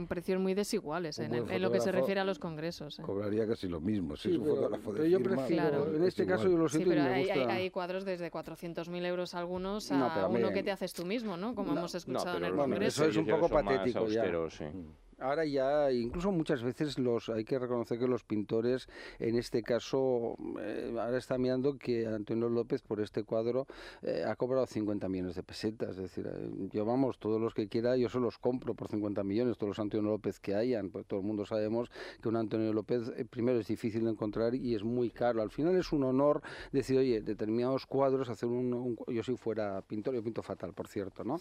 precios muy desiguales en lo que se refiere a los congresos. Cobraría casi lo mismo, si sí, es un fotógrafo de pero yo firma, prefiero, en este caso yo lo siento, sí, pero y me gusta. hay cuadros desde 400.000 euros algunos a uno que te haces tú mismo, ¿no? Como hemos escuchado en el Congreso. Eso es un poco patético austeros, ya. Sí. Ahora ya, incluso muchas veces hay que reconocer que los pintores, en este caso, ahora está mirando que Antonio López por este cuadro ha cobrado 50 millones de pesetas. Es decir, yo vamos, todos los que quiera, yo se los compro por 50 millones, todos los Antonio López que hayan. Pues todo el mundo sabemos que un Antonio López, primero es difícil de encontrar y es muy caro. Al final es un honor decir, oye, determinados cuadros, hacer yo si fuera pintor, yo pinto fatal, por cierto, ¿no?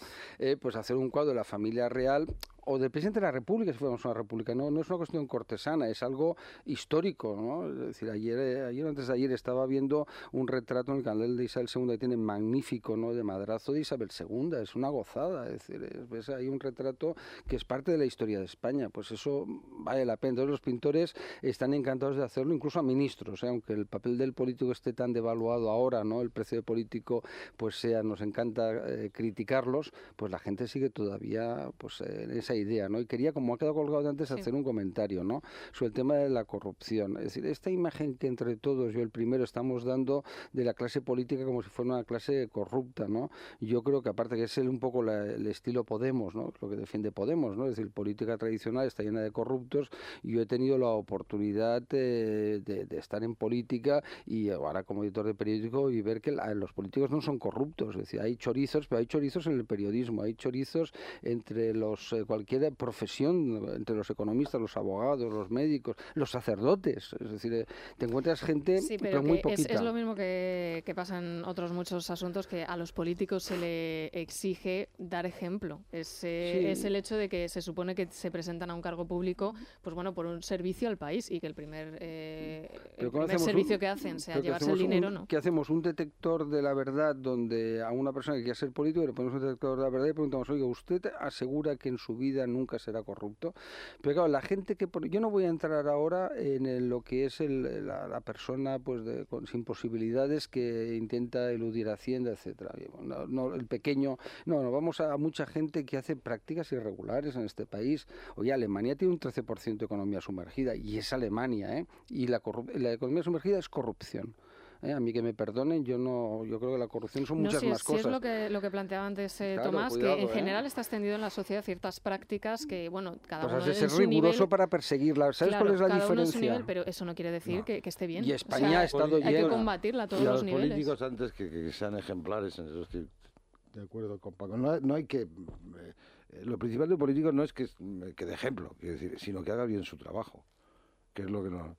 Pues hacer un cuadro de la familia real o del presidente de la República, si fuéramos una república, no es una cuestión cortesana, es algo histórico, ¿no? Es decir, ayer o antes de ayer estaba viendo un retrato en el canal de Isabel II que tiene magnífico, ¿no? De madrazo de Isabel II, es una gozada, es decir, ves ahí un retrato que es parte de la historia de España, pues eso vale la pena. Entonces los pintores están encantados de hacerlo, incluso a ministros, aunque el papel del político esté tan devaluado ahora, ¿no? El precio de político, pues nos encanta criticarlos, pues la gente sigue todavía pues en esa esa idea, ¿no? Y quería, como ha quedado colgado antes, hacer un comentario, ¿no? Sobre el tema de la corrupción. Es decir, esta imagen que entre todos, yo el primero, estamos dando de la clase política como si fuera una clase corrupta, ¿no? Yo creo que aparte que es un poco el estilo Podemos, ¿no? Lo que defiende Podemos, ¿no? Es decir, política tradicional está llena de corruptos, y yo he tenido la oportunidad de estar en política y ahora como editor de periódico y ver que los políticos no son corruptos. Es decir, hay chorizos, pero hay chorizos en el periodismo, hay chorizos entre cualquier profesión, entre los economistas, los abogados, los médicos, los sacerdotes. Es decir, te encuentras gente, pero muy poquita. Es lo mismo que pasa en otros muchos asuntos, que a los políticos se le exige dar ejemplo. Es el hecho de que se supone que se presentan a un cargo público, pues bueno, por un servicio al país, y que el primer servicio que hacen sea llevarse el dinero, ¿no? ¿Qué hacemos? Un detector de la verdad, donde a una persona que quiere ser político le ponemos un detector de la verdad y preguntamos, oiga, ¿usted asegura que en su vida nunca será corrupto? Pero claro, la gente que... Yo no voy a entrar ahora en lo que es la persona pues sin posibilidades que intenta eludir Hacienda, etcétera. El pequeño... No, vamos a mucha gente que hace prácticas irregulares en este país. Oye, Alemania tiene un 13% de economía sumergida, y es Alemania, ¿eh? Y la economía sumergida es corrupción. A mí que me perdonen, yo creo que la corrupción son muchas más cosas. Sí, es lo que planteaba antes Tomás, cuidado, que en general está extendido en la sociedad ciertas prácticas que, bueno, cada uno has de en ser su riguroso nivel, para perseguirla. ¿Sabes cuál es la diferencia? Uno en su nivel, pero eso no quiere decir que esté bien. Y España ha estado llena. Hay que combatirla a todos los niveles. Los políticos, antes que sean ejemplares, en eso estoy de acuerdo con Paco. No hay que... lo principal de un político no es que de ejemplo, sino que haga bien su trabajo, que es lo que no...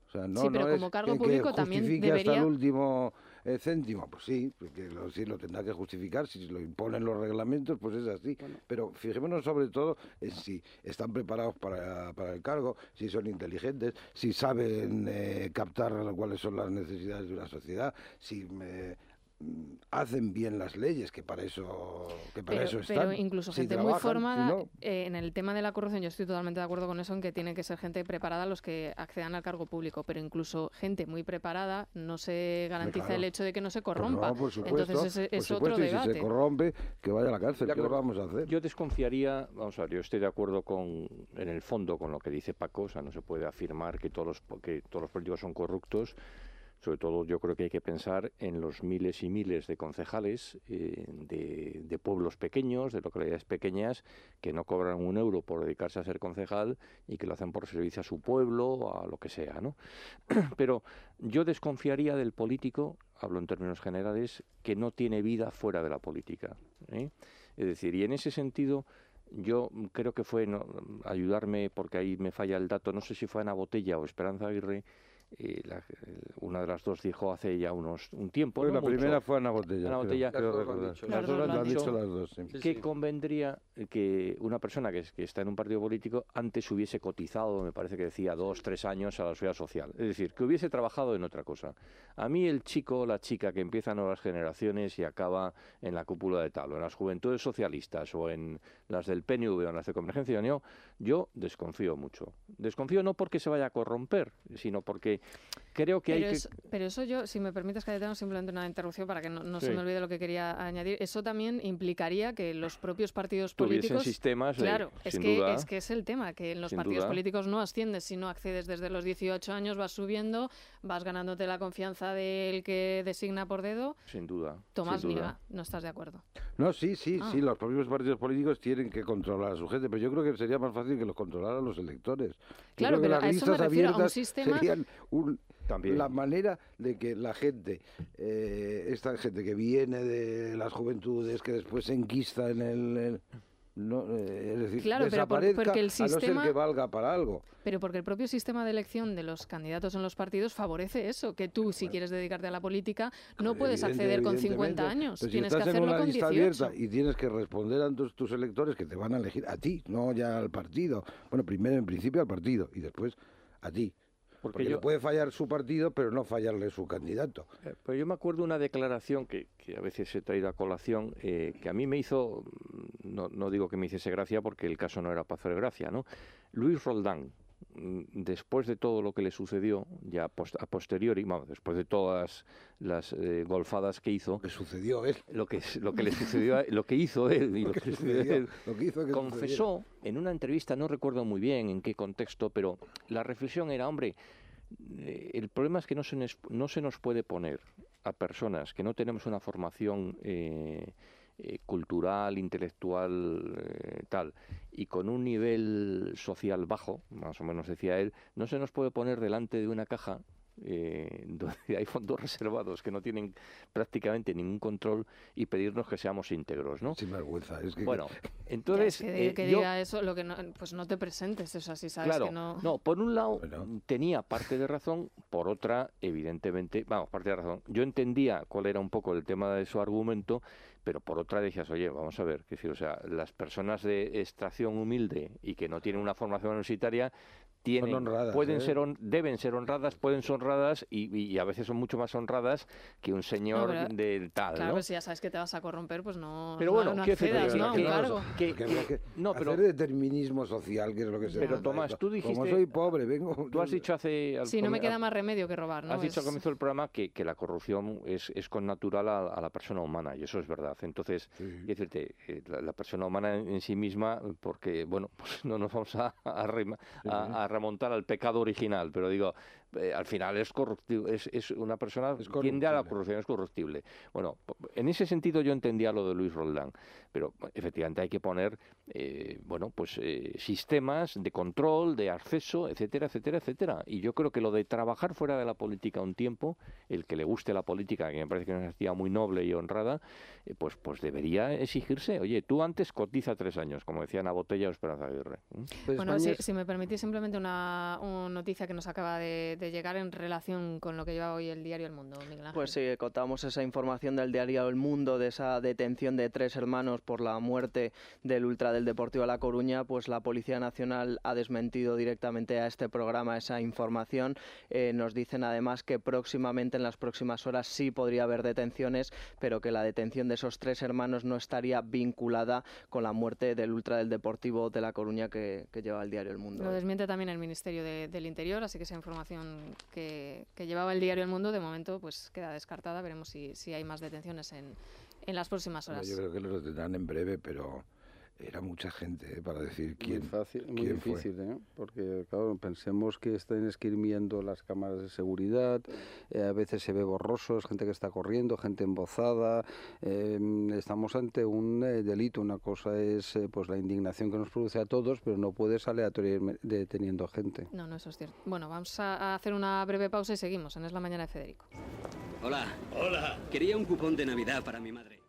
O sea, no, sí, pero no como es cargo público también debería... hasta el último céntimo, pues sí, porque sí lo tendrá que justificar, si lo imponen los reglamentos, pues es así. Bueno. Pero fijémonos sobre todo en si están preparados para el cargo, si son inteligentes, si saben captar cuáles son las necesidades de una sociedad, si hacen bien las leyes, que para eso están. Pero incluso gente muy formada, en el tema de la corrupción, yo estoy totalmente de acuerdo con eso, en que tiene que ser gente preparada los que accedan al cargo público, pero incluso gente muy preparada no se garantiza el hecho de que no se corrompa. Pues no, por supuesto, entonces es otro debate. Y si se corrompe, que vaya a la cárcel. ¿Qué le vamos a hacer? Yo desconfiaría, vamos a ver, yo estoy de acuerdo en el fondo con lo que dice Paco, o sea, no se puede afirmar que todos los políticos son corruptos. Sobre todo yo creo que hay que pensar en los miles y miles de concejales de pueblos pequeños, de localidades pequeñas, que no cobran un euro por dedicarse a ser concejal y que lo hacen por servicio a su pueblo, a lo que sea, ¿no? Pero yo desconfiaría del político, hablo en términos generales, que no tiene vida fuera de la política, ¿eh? Es decir, y en ese sentido... Yo creo que fue, ayudarme porque ahí me falla el dato, no sé si fue Ana Botella o Esperanza Aguirre, una de las dos dijo hace ya un tiempo. La primera fue Ana Botella. Ana Botella, creo recordar. Las dos lo han dicho las dos. Sí. Que convendría que una persona que está en un partido político antes hubiese cotizado, me parece que decía 2-3 años a la seguridad social. Es decir, que hubiese trabajado en otra cosa. A mí el chico o la chica que empieza en nuevas generaciones y acaba en la cúpula de tal, o en las juventudes socialistas, o en las del PNV, o en las de Convergencia y Unión, yo desconfío mucho. Desconfío no porque se vaya a corromper, sino porque creo que pero eso yo, si me permites, Cayetano, simplemente una interrupción para que no se me olvide lo que quería añadir. Eso también implicaría que los propios partidos políticos... sistemas, claro, es que es el tema, que en los partidos políticos no asciendes, sino accedes desde los 18 años, vas subiendo, vas ganándote la confianza del que designa por dedo. Sin duda. Tomás Nieva, ¿no estás de acuerdo? No, sí, los propios partidos políticos tienen que controlar a su gente, pero yo creo que sería más fácil que los controlaran los electores. Claro, pero las a eso me refiero, a un sistema... serían la manera de que la gente, esta gente que viene de las juventudes, que después se enquista en el es decir, claro, desaparezca, porque el sistema, a no ser que valga para algo. Pero porque el propio sistema de elección de los candidatos en los partidos favorece eso, que tú, si quieres dedicarte a la política, no puedes acceder con 50 años, pero tienes si que hacerlo con 18. Abierta y tienes que responder a tus electores que te van a elegir a ti, no ya al partido. Bueno, primero en principio al partido y después a ti. Porque le puede fallar su partido, pero no fallarle su candidato. Pero yo me acuerdo una declaración que a veces he traído a colación, que a mí me hizo, no digo que me hiciese gracia porque el caso no era para hacer gracia, ¿no? Luis Roldán, después de todo lo que le sucedió, ya a posteriori, vamos, después de todas las golfadas que hizo, que sucedió él, lo que le sucedió, lo que hizo él y lo que sucedió él, confesó en una entrevista, no recuerdo muy bien en qué contexto, pero la reflexión era, hombre, el problema es que no se nos puede poner a personas que no tenemos una formación cultural, intelectual, tal, y con un nivel social bajo, más o menos decía él, no se nos puede poner delante de una caja donde hay fondos reservados que no tienen prácticamente ningún control y pedirnos que seamos íntegros, ¿no? Sin vergüenza. Es que, bueno, entonces... que diga eso, lo que no, pues no te presentes, eso así sabes claro, que no... No, por un lado tenía parte de razón, por otra, evidentemente, parte de razón. Yo entendía cuál era un poco el tema de su argumento, pero por otra decías, oye, vamos a ver, o sea, las personas de extracción humilde y que no tienen una formación universitaria son honradas, deben ser honradas, pueden ser honradas y a veces son mucho más honradas que un señor del tal, claro, ¿no? Si ya sabes que te vas a corromper, pues no, pero bueno, no accedas, ¿no? Un cargo. Hacer determinismo social, que es lo que se Pero trata. Tomás, tú dijiste... Como soy pobre, vengo... Tú has dicho no me queda más remedio que robar, ¿no? Has dicho al comienzo del programa que la corrupción es connatural a la persona humana, y eso es verdad. Entonces, quiero decirte, la persona humana en sí misma, porque, bueno, pues no nos vamos a remontar al pecado original, pero digo, al final es corruptible, es una persona que tiende a la corrupción, es corruptible. Bueno, en ese sentido yo entendía lo de Luis Roldán, pero efectivamente hay que poner sistemas de control, de acceso, etcétera, etcétera, etcétera. Y yo creo que lo de trabajar fuera de la política un tiempo, el que le guste la política, que me parece que es una actividad muy noble y honrada, pues debería exigirse. Oye, tú antes cotiza 3 años, como decían a Botella o Esperanza Aguirre. Bueno, si me permitís simplemente una noticia que nos acaba de llegar en relación con lo que lleva hoy el diario El Mundo, Miguel Ángel. Pues sí, contamos esa información del diario El Mundo, de esa detención de 3 hermanos por la muerte del ultra del Deportivo La Coruña. Pues la Policía Nacional ha desmentido directamente a este programa esa información. Nos dicen además que próximamente, en las próximas horas, sí podría haber detenciones, pero que la detención de esos 3 hermanos no estaría vinculada con la muerte del ultra del Deportivo de La Coruña que lleva el diario El Mundo. Lo desmiente también el Ministerio del Interior, así que esa información que llevaba el diario El Mundo de momento pues queda descartada. Veremos si hay más detenciones en las próximas horas. Yo creo que lo tendrán en breve, pero era mucha gente para decir quién. Muy difícil, porque claro, pensemos que tienes que ir viendo las cámaras de seguridad, a veces se ve borrosos, gente que está corriendo, gente embozada. Estamos ante un delito. Una cosa es pues la indignación que nos produce a todos, pero no puedes aleatoriamente deteniendo gente. No, eso es cierto. Bueno, vamos a hacer una breve pausa y seguimos en Es la Mañana de Federico. Hola. Hola. Quería un cupón de Navidad para mi madre.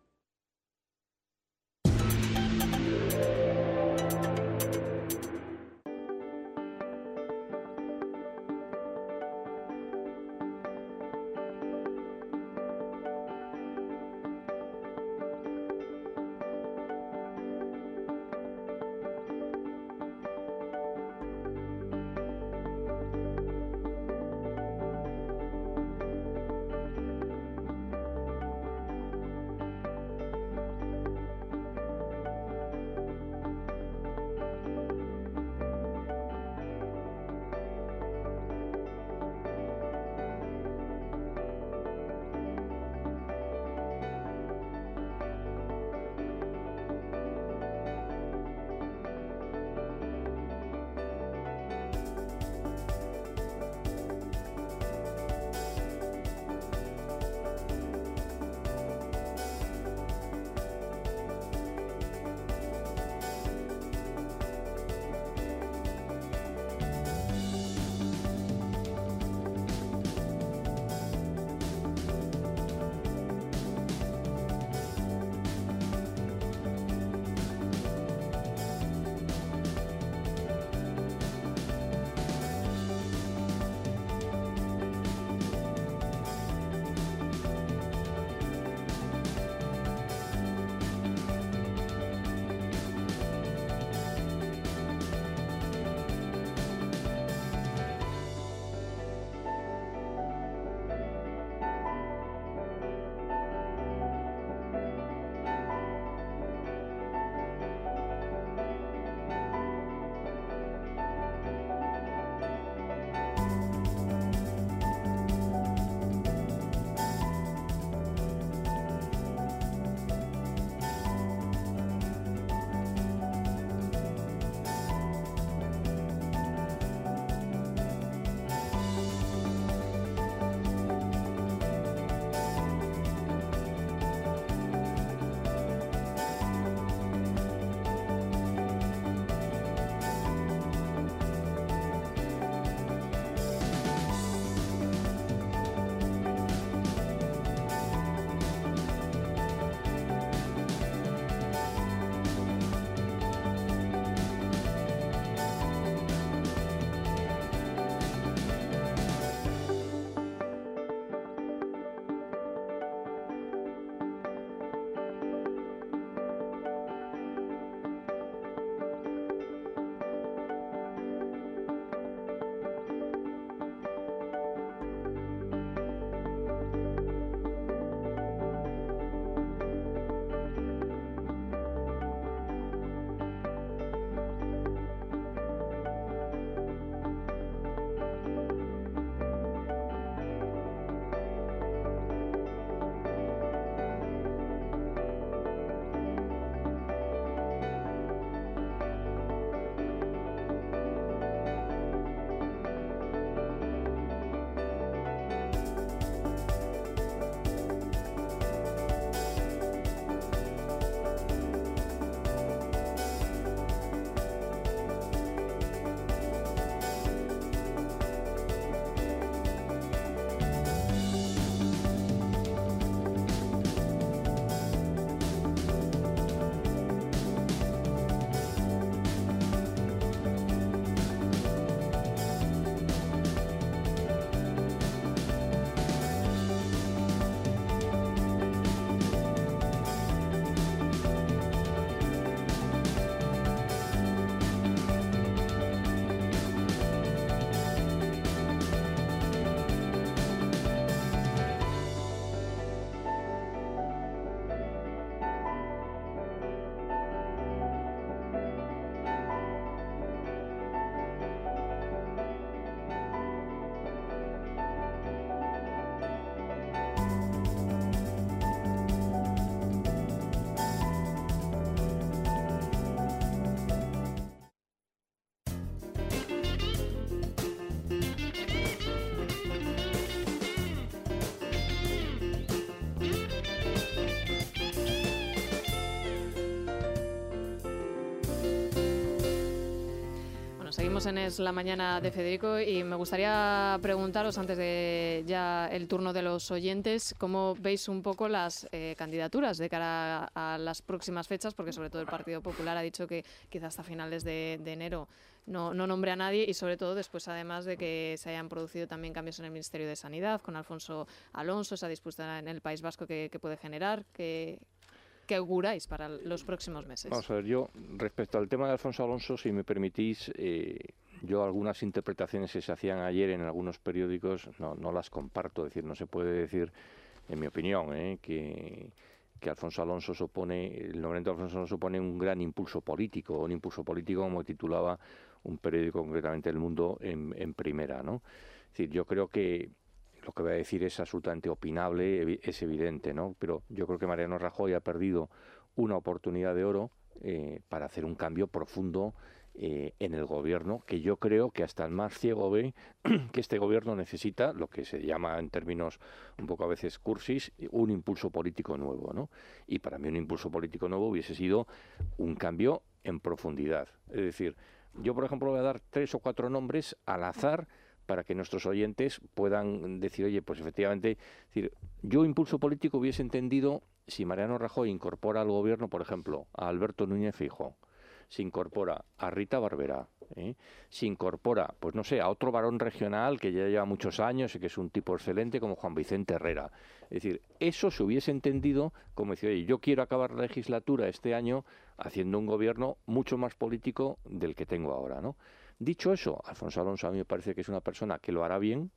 Bueno, seguimos en Es la Mañana de Federico y me gustaría preguntaros, antes de ya el turno de los oyentes, cómo veis un poco las candidaturas de cara a las próximas fechas, porque sobre todo el Partido Popular ha dicho que quizás hasta finales de enero no nombre a nadie, y sobre todo después, además de que se hayan producido también cambios en el Ministerio de Sanidad con Alfonso Alonso, esa disputa en el País Vasco que puede generar. ¿Qué auguráis para los próximos meses? Vamos a ver, yo respecto al tema de Alfonso Alonso, si me permitís, yo algunas interpretaciones que se hacían ayer en algunos periódicos no las comparto. Es decir, no se puede decir, en mi opinión, que Alfonso Alonso el nombramiento de Alfonso Alonso supone un gran impulso político como titulaba un periódico, concretamente El Mundo, en primera, ¿no? Es decir, yo creo que lo que voy a decir es absolutamente opinable, es evidente, ¿no? Pero yo creo que Mariano Rajoy ha perdido una oportunidad de oro para hacer un cambio profundo en el gobierno, que yo creo que hasta el más ciego ve que este gobierno necesita lo que se llama, en términos un poco a veces cursis, un impulso político nuevo, ¿no? Y para mí un impulso político nuevo hubiese sido un cambio en profundidad. Es decir, yo, por ejemplo, voy a dar 3 o 4 nombres al azar para que nuestros oyentes puedan decir, oye, pues efectivamente, es decir, yo impulso político hubiese entendido si Mariano Rajoy incorpora al gobierno, por ejemplo, a Alberto Núñez Feijóo, se incorpora a Rita Barberá, se incorpora, pues no sé, a otro varón regional que ya lleva muchos años y que es un tipo excelente como Juan Vicente Herrera. Es decir, eso se hubiese entendido como decir, oye, yo quiero acabar la legislatura este año haciendo un gobierno mucho más político del que tengo ahora, ¿no? Dicho eso, Alfonso Alonso a mí me parece que es una persona que lo hará bien.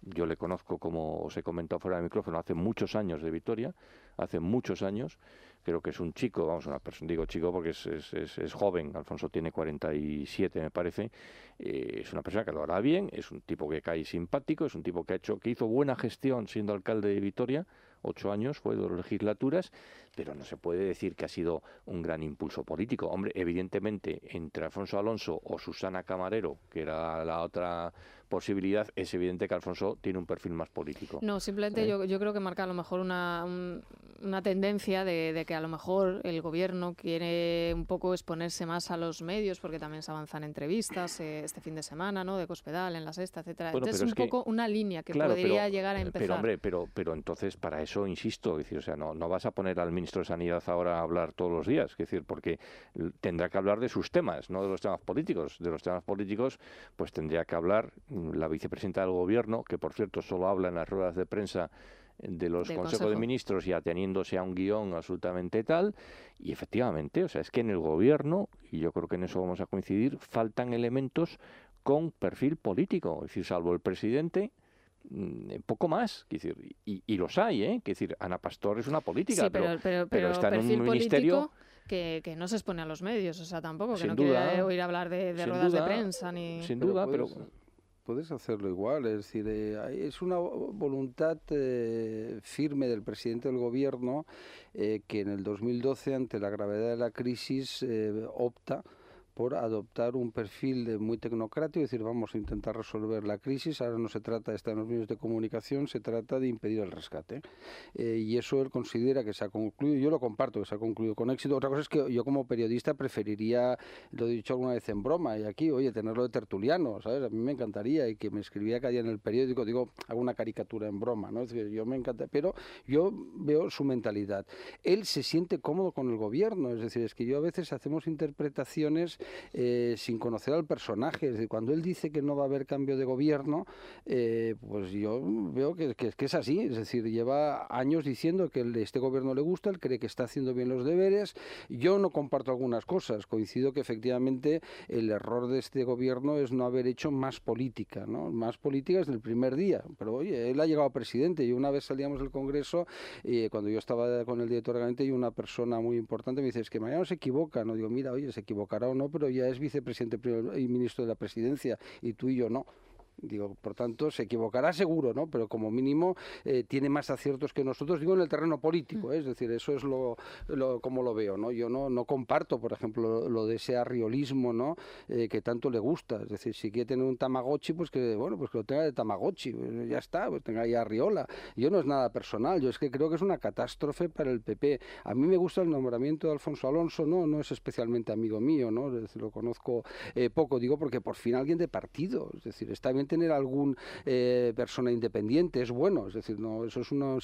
Yo le conozco, como os he comentado fuera del micrófono, hace muchos años de Vitoria, hace muchos años. Creo que es un chico, una persona, digo chico porque es joven, Alfonso tiene 47 me parece, es una persona que lo hará bien, es un tipo que cae simpático, es un tipo que hizo buena gestión siendo alcalde de Vitoria, 8 años, fue 2 legislaturas, pero no se puede decir que ha sido un gran impulso político. Hombre, evidentemente, entre Alfonso Alonso o Susana Camarero, que era la otra posibilidad, es evidente que Alfonso tiene un perfil más político. No, simplemente yo creo que marca a lo mejor una tendencia de que a lo mejor el gobierno quiere un poco exponerse más a los medios, porque también se avanzan entrevistas este fin de semana, ¿no? De Cospedal, en La Sexta, etcétera. Bueno, entonces es un poco una línea que podría llegar a empezar. Pero hombre, pero entonces para eso insisto, es decir, o sea, no vas a poner al ministro de Sanidad ahora a hablar todos los días, es decir, porque tendrá que hablar de sus temas, no de los temas políticos. De los temas políticos, pues tendría que hablar la vicepresidenta del gobierno, que por cierto solo habla en las ruedas de prensa de los consejos de ministros y ateniéndose a un guión absolutamente tal, y efectivamente, o sea, es que en el gobierno, y yo creo que en eso vamos a coincidir, faltan elementos con perfil político, es decir, salvo el presidente, poco más, es decir, y los hay, es decir, Ana Pastor es una política, sí, pero está en un ministerio que no se expone a los medios, o sea, tampoco, que no quiere oír hablar de ruedas de prensa ni... Sin duda, pero puedes hacerlo igual, es decir, es una voluntad firme del presidente del gobierno que en el 2012, ante la gravedad de la crisis, opta por adoptar un perfil muy tecnocrático, es decir, vamos a intentar resolver la crisis, ahora no se trata de estar en los medios de comunicación, se trata de impedir el rescate. Y eso él considera que se ha concluido, yo lo comparto, que se ha concluido con éxito. Otra cosa es que yo como periodista preferiría, lo he dicho alguna vez en broma, y aquí, oye, tenerlo de tertuliano, ¿sabes? A mí me encantaría, y que me escribía cada día en el periódico, digo, hago una caricatura en broma, ¿no? Es decir, yo me encanta, pero yo veo su mentalidad. Él se siente cómodo con el gobierno, es decir, es que yo a veces hacemos interpretaciones sin conocer al personaje. Es decir, cuando él dice que no va a haber cambio de gobierno, pues yo veo que es así. Es decir, lleva años diciendo que este gobierno le gusta, él cree que está haciendo bien los deberes. Yo no comparto algunas cosas. Coincido que efectivamente el error de este gobierno es no haber hecho más política, ¿no? Más política desde el primer día. Pero oye, él ha llegado presidente, y una vez salíamos del Congreso, cuando yo estaba con el director de gabinete, y una persona muy importante me dice, es que mañana se equivoca, ¿no? Digo, mira, oye, se equivocará o no, pero ya es vicepresidente y ministro de la presidencia, y tú y yo no. Digo, por tanto, se equivocará seguro, ¿no? Pero como mínimo tiene más aciertos que nosotros, digo, en el terreno político, es decir, eso es como lo veo, ¿no? Yo no comparto, por ejemplo, lo de ese arriolismo, ¿no? Que tanto le gusta, es decir, si quiere tener un Tamagotchi, pues que lo tenga de Tamagotchi, pues ya está, pues tenga ya Arriola. Yo no es nada personal, yo es que creo que es una catástrofe para el PP. A mí me gusta el nombramiento de Alfonso Alonso, no es especialmente amigo mío, ¿no? Es decir, lo conozco poco, digo, porque por fin alguien de partido, es decir, está bien tener algún persona independiente, es bueno, es decir, no, eso es un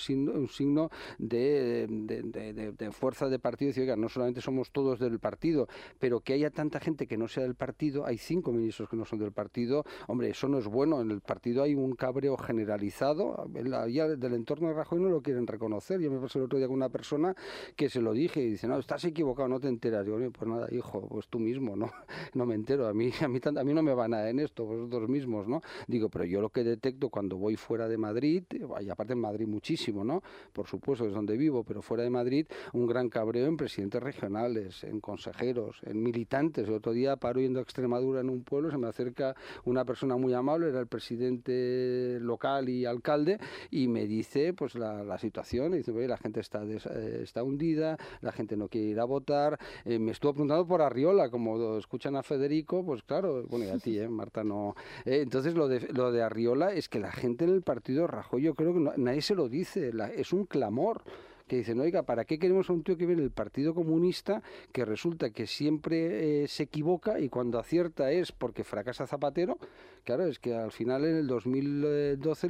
signo de fuerza de partido, decir, oiga, no solamente somos todos del partido, pero que haya tanta gente que no sea del partido, hay 5 ministros que no son del partido, hombre, eso no es bueno, en el partido hay un cabreo generalizado, ya del entorno de Rajoy no lo quieren reconocer, yo me pasé el otro día con una persona que se lo dije y dice, no, estás equivocado, no te enteras, digo, pues nada, hijo, pues tú mismo, no me entero, a mí no me va nada en esto, vosotros mismos, ¿no? Digo, pero yo lo que detecto cuando voy fuera de Madrid, y aparte en Madrid muchísimo, ¿no? Por supuesto que es donde vivo, pero fuera de Madrid, un gran cabreo en presidentes regionales, en consejeros, en militantes. El otro día paro yendo a Extremadura en un pueblo, se me acerca una persona muy amable, era el presidente local y alcalde, y me dice pues la situación, y dice, oye, la gente está hundida, la gente no quiere ir a votar, me estuvo preguntando por Arriola, como escuchan a Federico, pues claro, bueno, y a ti, Marta, no. Entonces lo de Arriola es que la gente en el partido de Rajoy, yo creo que nadie se lo dice, es un clamor. Que dicen, oiga, ¿para qué queremos a un tío que viene del Partido Comunista que resulta que siempre se equivoca y cuando acierta es porque fracasa Zapatero? Claro, es que al final en el 2011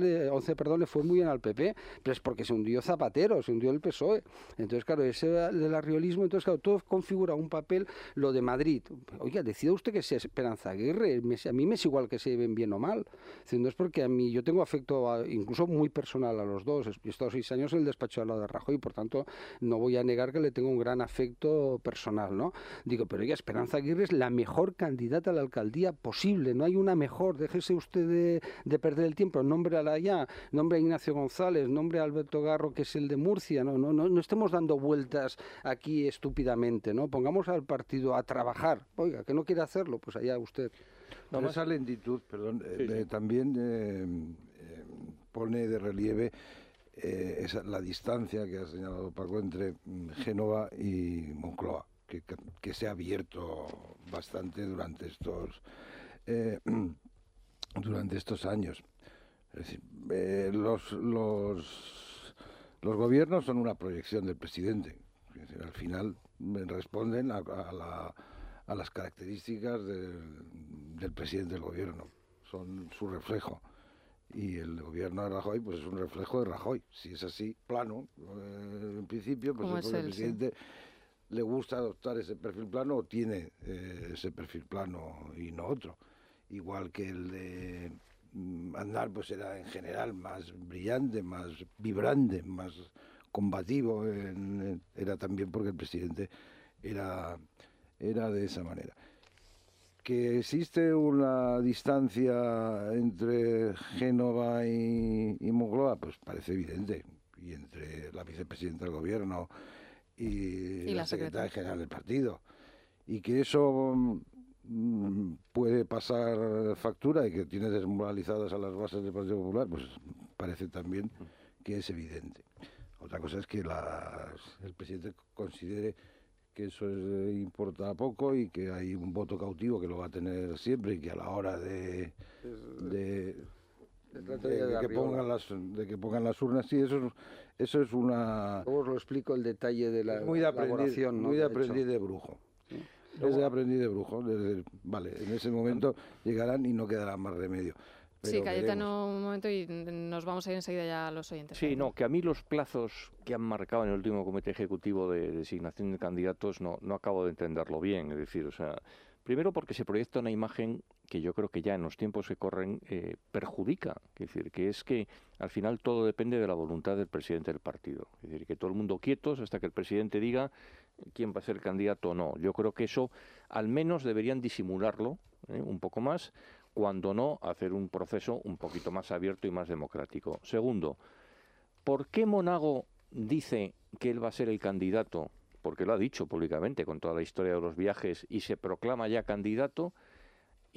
le fue muy bien al PP, pero es porque se hundió Zapatero, se hundió el PSOE. Entonces, claro, ese del arriolismo, entonces, claro, todo configura un papel, lo de Madrid. Oiga, decida usted que sea Esperanza Aguirre, a mí me es igual que se lleven bien o mal. No es porque a mí, yo tengo afecto incluso muy personal a los dos. He estado 6 años en el despacho al lado de Rajoy, por tanto, no voy a negar que le tengo un gran afecto personal, ¿no? Digo, pero oiga, Esperanza Aguirre es la mejor candidata a la alcaldía posible, no hay una mejor, déjese usted de perder el tiempo, nombre a Ignacio González, nombre a Alberto Garro, que es el de Murcia, no estemos dando vueltas aquí estúpidamente, ¿no? Pongamos al partido a trabajar, oiga, que no quiere hacerlo, pues allá usted. No, esa lentitud, perdón, también pone de relieve la distancia que ha señalado Paco entre Génova y Moncloa, que se ha abierto bastante durante estos años. Es decir, los gobiernos son una proyección del presidente. Es decir, al final responden a las características del presidente del gobierno, son su reflejo. Y el gobierno de Rajoy pues es un reflejo de Rajoy. Si es así, plano, en principio, pues es porque el presidente le gusta adoptar ese perfil plano o tiene ese perfil plano y no otro. Igual que el de Aznar pues era en general más brillante, más vibrante, más combativo, era también porque el presidente era de esa manera. Que existe una distancia entre Génova y Moncloa, pues parece evidente, y entre la vicepresidenta del gobierno y la secretaria general del partido, y que eso puede pasar factura y que tiene desmoralizadas a las bases del Partido Popular, pues parece también que es evidente. Otra cosa es que el presidente considere que eso importa poco y que hay un voto cautivo que lo va a tener siempre y que a la hora de que pongan las urnas, sí, eso es una... Luego os lo explico el detalle de la elaboración, ¿no? Muy de aprendiz de brujo. Sí. Es de aprendiz de brujo. Vale, en ese momento llegarán y no quedará más remedio. Sí, Cayetano, un momento y nos vamos a ir enseguida ya a los oyentes. Sí, no, que a mí los plazos que han marcado en el último comité ejecutivo de designación de candidatos no acabo de entenderlo bien. Es decir, o sea, primero porque se proyecta una imagen que yo creo que ya en los tiempos que corren perjudica. Es decir, que es que al final todo depende de la voluntad del presidente del partido. Es decir, que todo el mundo quietos hasta que el presidente diga quién va a ser candidato o no. Yo creo que eso al menos deberían disimularlo un poco más, cuando no, hacer un proceso un poquito más abierto y más democrático. Segundo, ¿por qué Monago dice que él va a ser el candidato? Porque lo ha dicho públicamente con toda la historia de los viajes y se proclama ya candidato,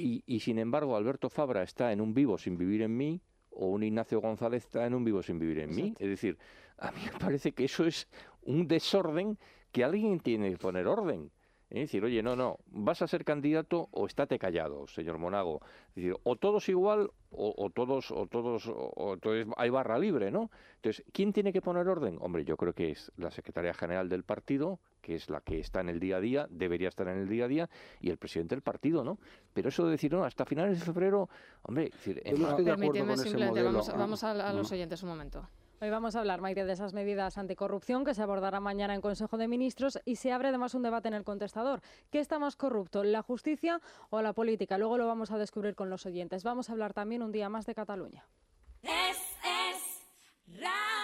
Y sin embargo, Alberto Fabra está en un vivo sin vivir en mí, o un Ignacio González está en un vivo sin vivir en mí. Es decir, a mí me parece que eso es un desorden que alguien tiene que poner orden. Es decir, oye, no, vas a ser candidato o estate callado, señor Monago. Es decir, o todos igual o todos entonces hay barra libre, ¿no? Entonces, ¿quién tiene que poner orden? Hombre, yo creo que es la secretaria general del partido, que es la que está en el día a día, debería estar en el día a día, y el presidente del partido, ¿no? Pero eso de decir, no, hasta finales de febrero, hombre, es decir, permíteme simplemente, vamos a los oyentes un momento. Hoy vamos a hablar, Maite, de esas medidas anticorrupción que se abordará mañana en Consejo de Ministros y se abre además un debate en el contestador. ¿Qué está más corrupto, la justicia o la política? Luego lo vamos a descubrir con los oyentes. Vamos a hablar también un día más de Cataluña. Es Radio.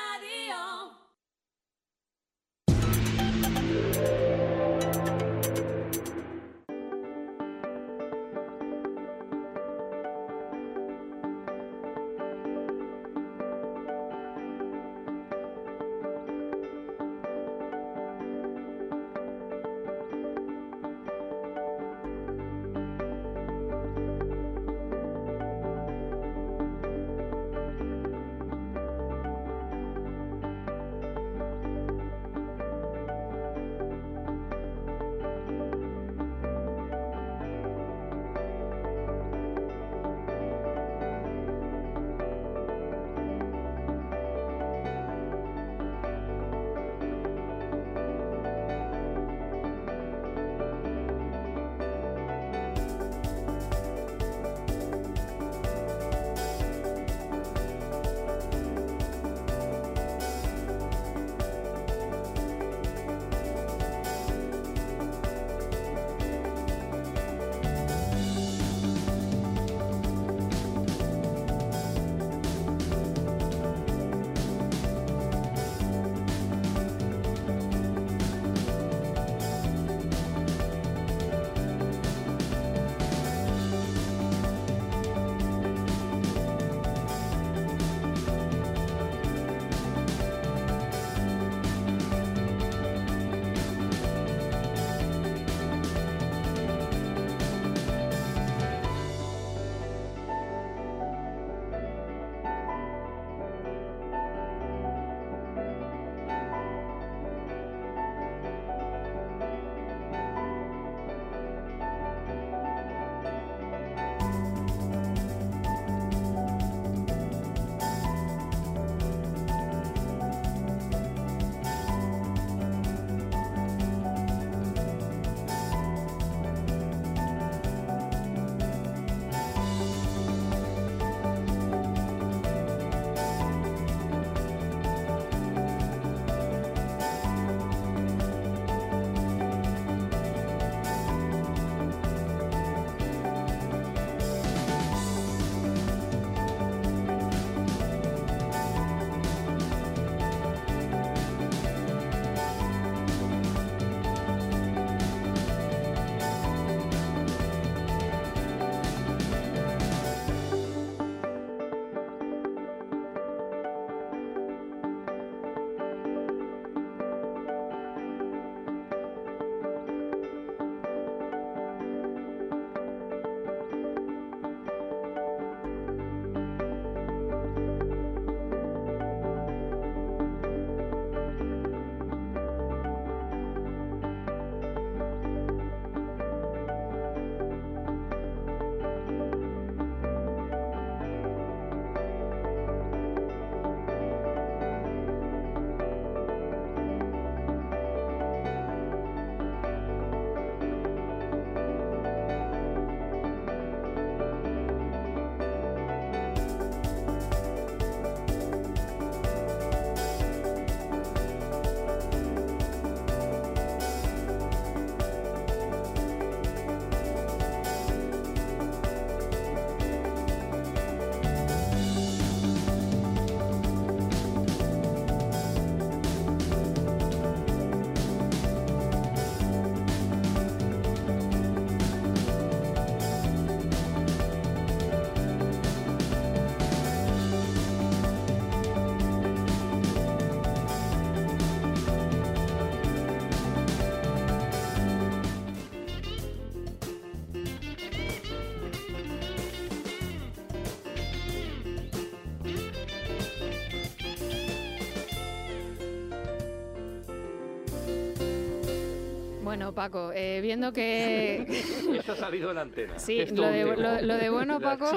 Bueno, Paco, viendo que... Eso ha salido en la antena. Sí, lo de bueno, Paco...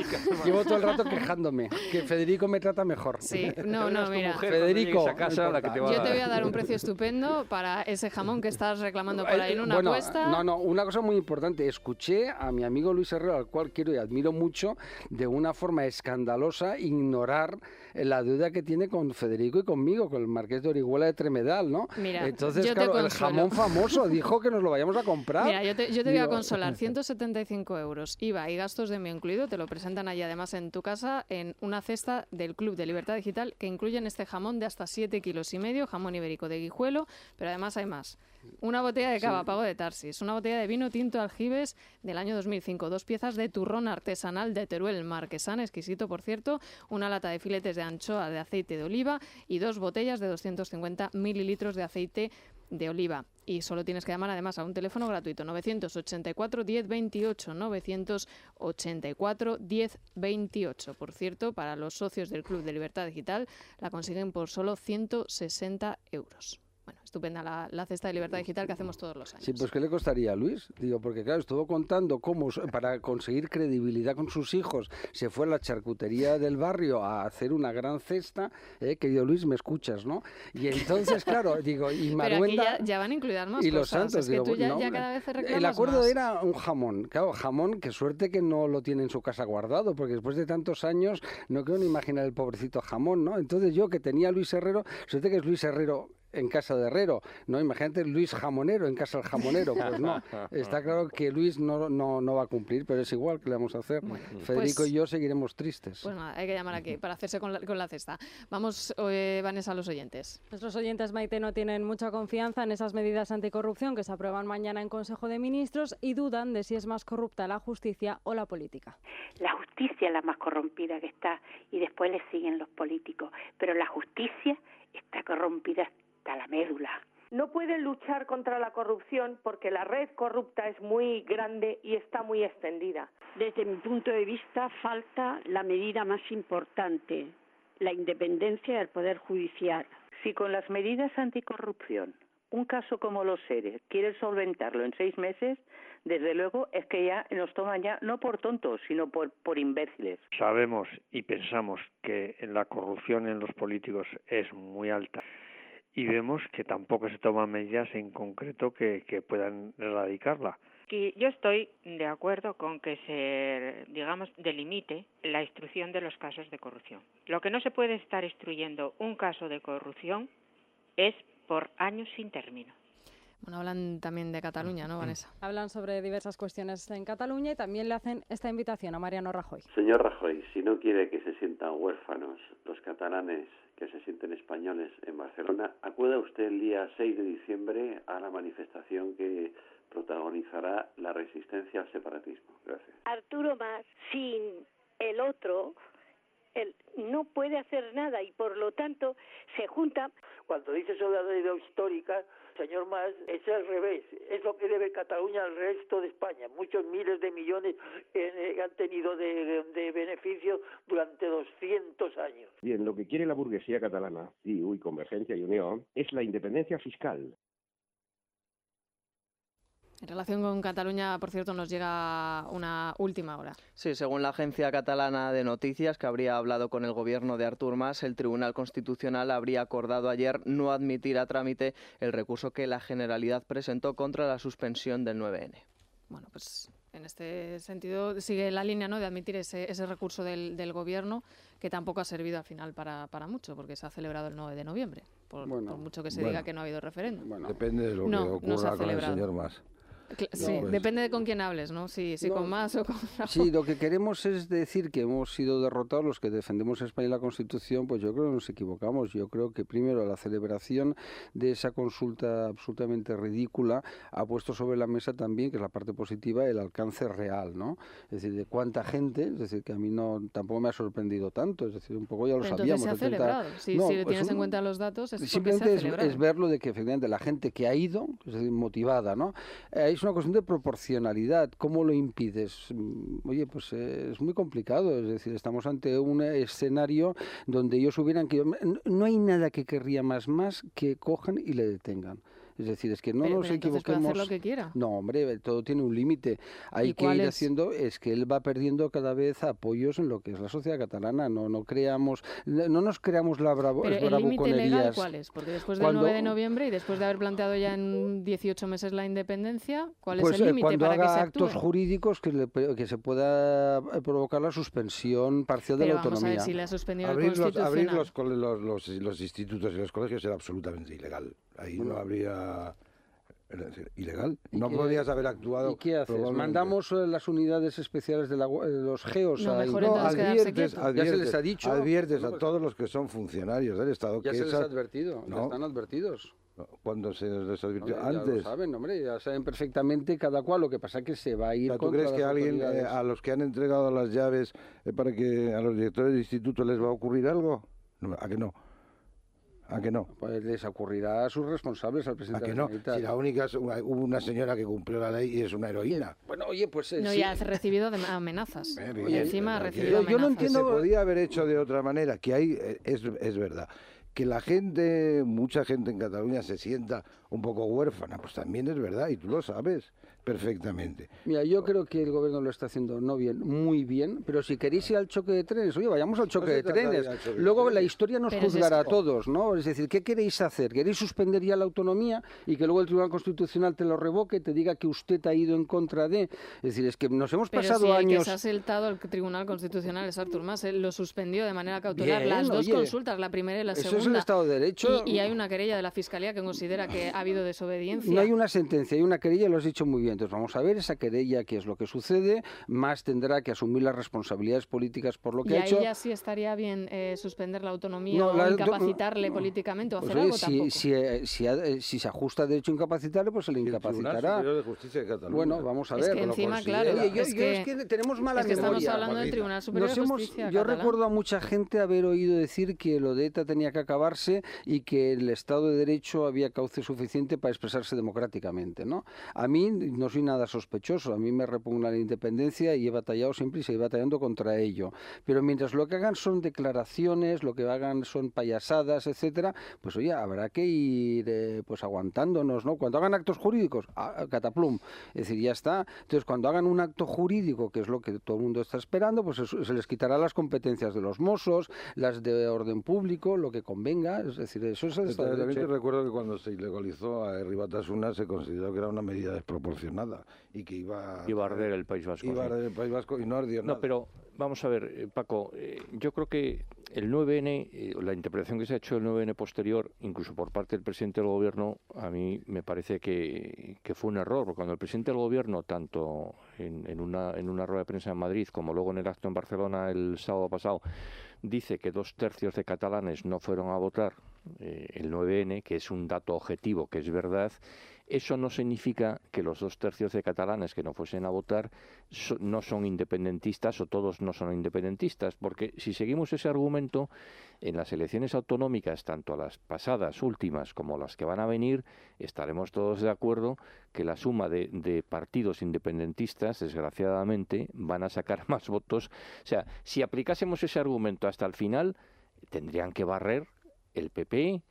Llevo todo el rato quejándome, que Federico me trata mejor. Sí, no, mira. Federico, yo te voy a dar un precio estupendo para ese jamón que estás reclamando por ahí en una apuesta. No, una cosa muy importante. Escuché a mi amigo Luis Herrero, al cual quiero y admiro mucho, de una forma escandalosa ignorar la deuda que tiene con Federico y conmigo, con el Marqués de Orihuela de Tremedal, ¿no? Mira, entonces, yo claro, te el jamón famoso dijo que nos lo vayamos a comprar. Mira, yo te voy a consolar, 175 euros, IVA y gastos de envío incluido, te lo presentan allí además en tu casa en una cesta del Club de Libertad Digital que incluyen este jamón de hasta 7,5 kilos, jamón ibérico de Guijuelo, pero además hay más. Una botella de cava pago de Tarsis, una botella de vino tinto Aljibes del año 2005, 2 piezas de turrón artesanal de Teruel Marquesán, exquisito por cierto, una lata de filetes de anchoa de aceite de oliva y 2 botellas de 250 mililitros de aceite de oliva. Y solo tienes que llamar además a un teléfono gratuito, 984 10 28, 984 10 28. Por cierto, para los socios del Club de Libertad Digital la consiguen por solo 160 euros. Bueno, estupenda la cesta de Libertad Digital que hacemos todos los años. Sí, pues ¿qué le costaría a Luis? Digo, porque claro, estuvo contando cómo para conseguir credibilidad con sus hijos se fue a la charcutería del barrio a hacer una gran cesta, querido Luis, me escuchas, ¿no? Y entonces, claro, digo, y Maruenda... Pero aquí ya van a incluir más y cosas, los santos, es que digo, tú ya, no, ya cada vez reclamas el acuerdo más. era un jamón, claro, jamón, qué suerte que no lo tiene en su casa guardado, porque después de tantos años no quiero ni imaginar el pobrecito jamón, ¿no? Entonces yo que tenía a Luis Herrero, suerte que es Luis Herrero en casa de Herrero, ¿no? Imagínate Luis Jamonero en casa del jamonero, pues no. Está claro que Luis no va a cumplir, pero es igual, ¿qué le vamos a hacer? Bueno, Federico y yo seguiremos tristes. Pues nada, hay que llamar aquí para hacerse con la cesta. Vamos, Vanessa, a los oyentes. Nuestros oyentes, Maite, no tienen mucha confianza en esas medidas anticorrupción que se aprueban mañana en Consejo de Ministros y dudan de si es más corrupta la justicia o la política. La justicia es la más corrompida que está y después le siguen los políticos, pero la justicia está corrompida a la médula. No pueden luchar contra la corrupción porque la red corrupta es muy grande y está muy extendida. Desde mi punto de vista falta la medida más importante, la independencia del Poder Judicial. Si con las medidas anticorrupción, un caso como los ERE, quieren solventarlo en 6 meses, desde luego es que ya nos toman ya no por tontos, sino por imbéciles. Sabemos y pensamos que la corrupción en los políticos es muy alta. Y vemos que tampoco se toman medidas en concreto que puedan erradicarla. Yo estoy de acuerdo con que se, delimite la instrucción de los casos de corrupción. Lo que no se puede estar instruyendo un caso de corrupción es por años sin término. Bueno, hablan también de Cataluña, ¿no, Vanessa? Hablan sobre diversas cuestiones en Cataluña y también le hacen esta invitación a Mariano Rajoy. Señor Rajoy, si no quiere que se sientan huérfanos los catalanes que se sienten españoles en Barcelona, acuda usted el día 6 de diciembre a la manifestación que protagonizará la resistencia al separatismo. Gracias. Arturo Mas, sin el otro, él no puede hacer nada y por lo tanto se junta. Cuando dice sobre la deuda histórica, señor Mas, es al revés, es lo que debe Cataluña al resto de España. Muchos miles de millones han tenido de beneficio durante 200 años. Bien, lo que quiere la burguesía catalana, CiU y Convergencia y Unión, es la independencia fiscal. En relación con Cataluña, por cierto, nos llega una última hora. Sí, según la agencia catalana de noticias, que habría hablado con el gobierno de Artur Mas, el Tribunal Constitucional habría acordado ayer no admitir a trámite el recurso que la Generalidad presentó contra la suspensión del 9N. Bueno, pues en este sentido sigue la línea, ¿no?, de admitir ese recurso del gobierno, que tampoco ha servido al final para mucho, porque se ha celebrado el 9 de noviembre, por mucho que se diga que no ha habido referéndum. Bueno, depende de lo que ocurra con el señor Mas. Sí, pues, depende de con quién hables, ¿no? Si con Mas o con Rajoy. Sí, lo que queremos es decir que hemos sido derrotados los que defendemos España y la Constitución, pues yo creo que nos equivocamos. Yo creo que primero la celebración de esa consulta absolutamente ridícula ha puesto sobre la mesa también, que es la parte positiva, el alcance real, ¿no? Es decir, de cuánta gente, es decir, que a mí tampoco me ha sorprendido tanto, es decir, un poco ya lo sabíamos. Entonces se ha celebrado, si tienes en cuenta los datos, es simplemente porque se ha celebrado. Es verlo de que efectivamente la gente que ha ido, es decir, motivada, ¿no? Es una cuestión de proporcionalidad. ¿Cómo lo impides? Oye, pues es muy complicado. Es decir, estamos ante un escenario donde ellos hubieran querido... No hay nada que querría más que cojan y le detengan. Es decir, es que no pero nos entonces puede equivoquemos. hacer lo que quiera. No, hombre, todo tiene un límite. Hay que ir haciendo, es que él va perdiendo cada vez apoyos en lo que es la sociedad catalana. No nos creamos la Pero el límite legal, ¿cuál es? Porque después del Cuando- 9 de noviembre y después de haber planteado ya en 18 meses la independencia, ¿cuál Pues es el límite cuando para que haga se actos actúe? jurídicos que se pueda provocar la suspensión parcial de Pero la vamos a autonomía. ver si le ha suspendido el Abrir Constitucional. los institutos y los colegios era absolutamente ilegal. Ahí no habría... Es decir, ilegal. No podrías haber actuado. ¿Y qué haces? probablemente. Mandamos las unidades especiales de los GEOs No, a mejor no, entonces quedarse quieto. ya se les ha dicho. Adviertes No, a pues, todos los que son funcionarios del Estado ya que se les esa- ha advertido, ya No. están advertidos. Cuando se les advirtió Hombre, ya antes. lo saben, hombre, ya saben perfectamente cada cual. Lo que pasa es que se va a ir O sea, ¿tú contra crees que las alguien, autoridades. a los que han entregado las llaves para que a los directores de instituto les va a ocurrir algo? No, ¿a que no? ¿A que no? Pues les ocurrirá a sus responsables, al ¿A presidente que de la no? Generalitat. Si la única hubo una señora que cumplió la ley y es una heroína. Bueno, oye, pues No, sí. ya ha recibido amenazas. Bien, Y encima ha pero recibido yo no amenazas. entiendo. Se podía haber hecho de otra manera, que hay, es verdad. Que la gente, mucha gente en Cataluña se sienta un poco huérfana, pues también es verdad, y tú lo sabes perfectamente. Mira, yo creo que el gobierno lo está haciendo no bien, muy bien, pero si queréis ir al choque de trenes, oye, vayamos al choque No se de trata de ir trenes. al choque de Luego trenes. la historia nos Pero es juzgará a esto. todos, ¿no? Es decir, ¿qué queréis hacer? ¿Queréis suspender ya la autonomía y que luego el Tribunal Constitucional te lo revoque y te diga que usted ha ido en contra de? Es decir, es que nos hemos Pero pasado si el años... que se ha saltado el Tribunal Constitucional es Artur Mas, él lo suspendió de manera cautelar. Bien, Las dos oye, consultas, la primera y la eso segunda. es el Estado de Derecho. Y hay una querella de la Fiscalía que considera que ha habido desobediencia. No hay una sentencia, hay una querella, lo has dicho muy bien. Entonces vamos a ver esa querella, qué es lo que sucede. Más tendrá que asumir las responsabilidades políticas por lo que y ha ahí hecho. ya sí estaría bien suspender la autonomía No, o incapacitarle políticamente o Pues hacer oye, algo tampoco. si se ajusta a derecho a incapacitarle, pues se le Tribunal incapacitará. Superior de Justicia de Cataluña. Bueno, vamos a Es ver. que lo encima, considera. claro, Oye, es que tenemos mala es que estamos memoria. hablando del Tribunal Superior de Justicia Yo catalán. recuerdo a mucha gente haber oído decir que lo de ETA tenía que acabarse y que el Estado de Derecho había cauce suficiente para expresarse democráticamente, ¿no? A mí no soy nada sospechoso, a mí me repugna la independencia y he batallado siempre y seguiré batallando contra ello. Pero mientras lo que hagan son declaraciones, lo que hagan son payasadas, etcétera, pues oye, habrá que ir pues aguantándonos, ¿no? Cuando hagan actos jurídicos, cataplum, es decir, ya está. Entonces, cuando hagan un acto jurídico, que es lo que todo el mundo está esperando, pues se les quitará las competencias de los Mossos, las de orden público, lo que convenga, es decir, eso es el Estado de También te Derecho. recuerdo que cuando se ilegalizó a Herri Batasuna se consideró que era una medida desproporcionada y que iba a arder el País Vasco. Iba a sí. arder el País Vasco y no ardió nada. No, pero vamos a ver, Paco, yo creo que el 9N, la interpretación que se ha hecho del 9N posterior, incluso por parte del presidente del Gobierno, a mí me parece que fue un error, porque cuando el presidente del Gobierno, tanto en una rueda de prensa en Madrid como luego en el acto en Barcelona el sábado pasado, dice que 2/3 de catalanes no fueron a votar el 9N, que es un dato objetivo, que es verdad. Eso no significa que los 2/3 de catalanes que no fuesen a votar no son independentistas o todos no son independentistas, porque si seguimos ese argumento, en las elecciones autonómicas, tanto las pasadas, últimas, como las que van a venir, estaremos todos de acuerdo que la suma de partidos independentistas, desgraciadamente, van a sacar más votos. O sea, si aplicásemos ese argumento hasta el final, tendrían que barrer el PP,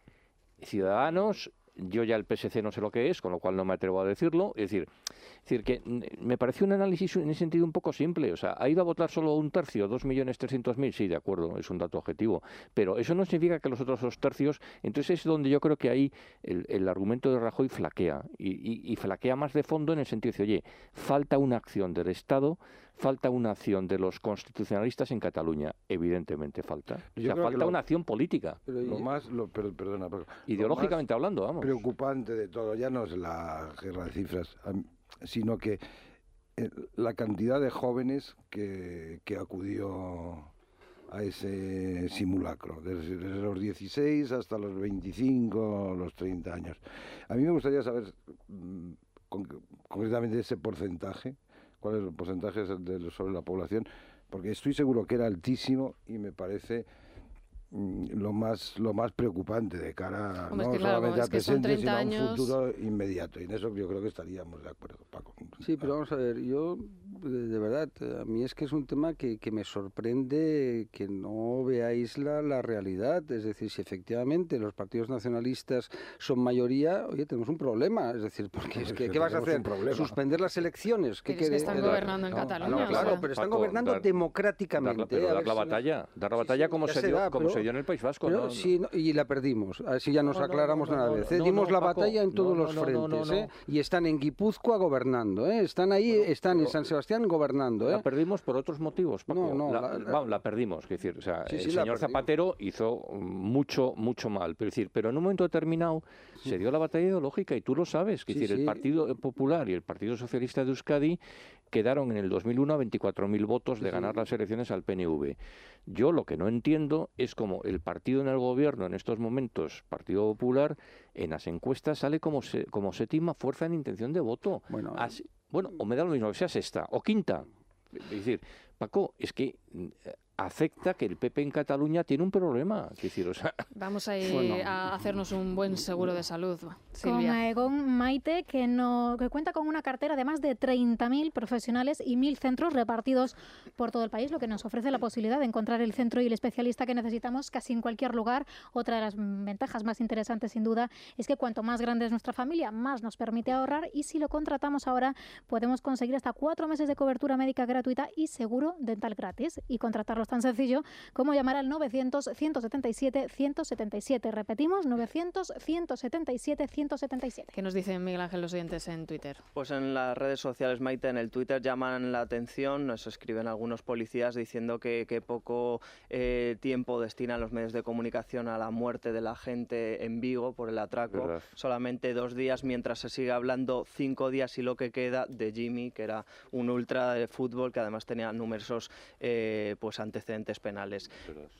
Ciudadanos. Yo ya el PSC no sé lo que es, con lo cual no me atrevo a decirlo. Es decir que me pareció un análisis en ese sentido un poco simple. O sea, ¿ha ido a votar solo 1/3, 2.300.000? Sí, de acuerdo, es un dato objetivo. Pero eso no significa que los otros 2/3... Entonces es donde yo creo que ahí el argumento de Rajoy flaquea. Y flaquea más de fondo en el sentido de, oye, falta una acción del Estado, falta una acción de los constitucionalistas en Cataluña. Evidentemente falta. O sea, falta una acción política. Perdona, ideológicamente hablando, vamos. Preocupante de todo, ya no es la guerra de cifras, sino que la cantidad de jóvenes que acudió a ese simulacro, desde los 16 hasta los 25, los 30 años. A mí me gustaría saber concretamente ese porcentaje, cuál es el porcentaje sobre la población, porque estoy seguro que era altísimo y me parece lo más preocupante de cara Hombre, no es que, claro, solamente al es que son presente, 30 sino a un años... futuro inmediato. Y en eso yo creo que estaríamos de acuerdo, Paco. Sí, pero vamos a ver, yo de verdad, a mí es que es un tema que me sorprende que no veáis la realidad. Es decir, si efectivamente los partidos nacionalistas son mayoría, oye, tenemos un problema. Es decir, porque es que, ¿qué vas a hacer? ¿Suspender las elecciones? Pero es que están gobernando en Cataluña. Claro, pero están gobernando democráticamente. Dar la batalla como se dio en el País Vasco. Pero, y la perdimos, así ya nos aclaramos de una vez. Dimos la batalla en todos los frentes, y están en Guipúzcoa gobernando, están ahí, están en San Sebastián gobernando. La perdimos por otros motivos, Paco. La perdimos, es decir, o sea, el señor Zapatero hizo mucho mal, pero en un momento determinado se dio la batalla ideológica y tú lo sabes, es decir, el Partido Popular y el Partido Socialista de Euskadi quedaron en el 2001 a 24.000 votos de ganar las elecciones al PNV. Yo lo que no entiendo es cómo el partido en el gobierno en estos momentos, Partido Popular, en las encuestas sale como séptima fuerza en intención de voto. Bueno, o me da lo mismo que sea sexta o quinta. Es decir, Paco, es que acepta que el PP en Cataluña tiene un problema. Es decir, o sea, vamos a ir a hacernos un buen seguro de salud, Silvia. Con Aegon Maite, que cuenta con una cartera de más de 30.000 profesionales y 1.000 centros repartidos por todo el país, lo que nos ofrece la posibilidad de encontrar el centro y el especialista que necesitamos casi en cualquier lugar. Otra de las ventajas más interesantes, sin duda, es que cuanto más grande es nuestra familia, más nos permite ahorrar, y si lo contratamos ahora, podemos conseguir hasta 4 meses de cobertura médica gratuita y seguro dental gratis. Y contratarlo tan sencillo como llamar al 900-177-177. Repetimos, 900-177-177. ¿Qué nos dicen, Miguel Ángel, los oyentes en Twitter? Pues en las redes sociales, Maite, en el Twitter llaman la atención, nos escriben algunos policías diciendo que poco tiempo destinan los medios de comunicación a la muerte de la gente en Vigo por el atraco. ¿Verdad? Solamente 2 días, mientras se sigue hablando 5 días y lo que queda de Jimmy, que era un ultra de fútbol que además tenía numerosos antecedentes penales.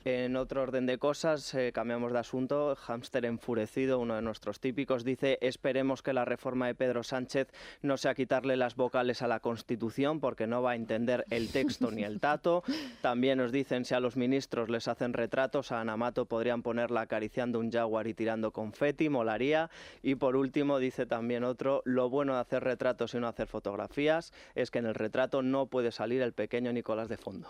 En otro orden de cosas, cambiamos de asunto. Hámster enfurecido, uno de nuestros típicos, dice: esperemos que la reforma de Pedro Sánchez no sea quitarle las vocales a la Constitución, porque no va a entender el texto ni el tato. También nos dicen, si a los ministros les hacen retratos, a Ana Mato podrían ponerla acariciando un jaguar y tirando confeti, molaría. Y por último, dice también otro: lo bueno de hacer retratos y no hacer fotografías es que en el retrato no puede salir el pequeño Nicolás de fondo.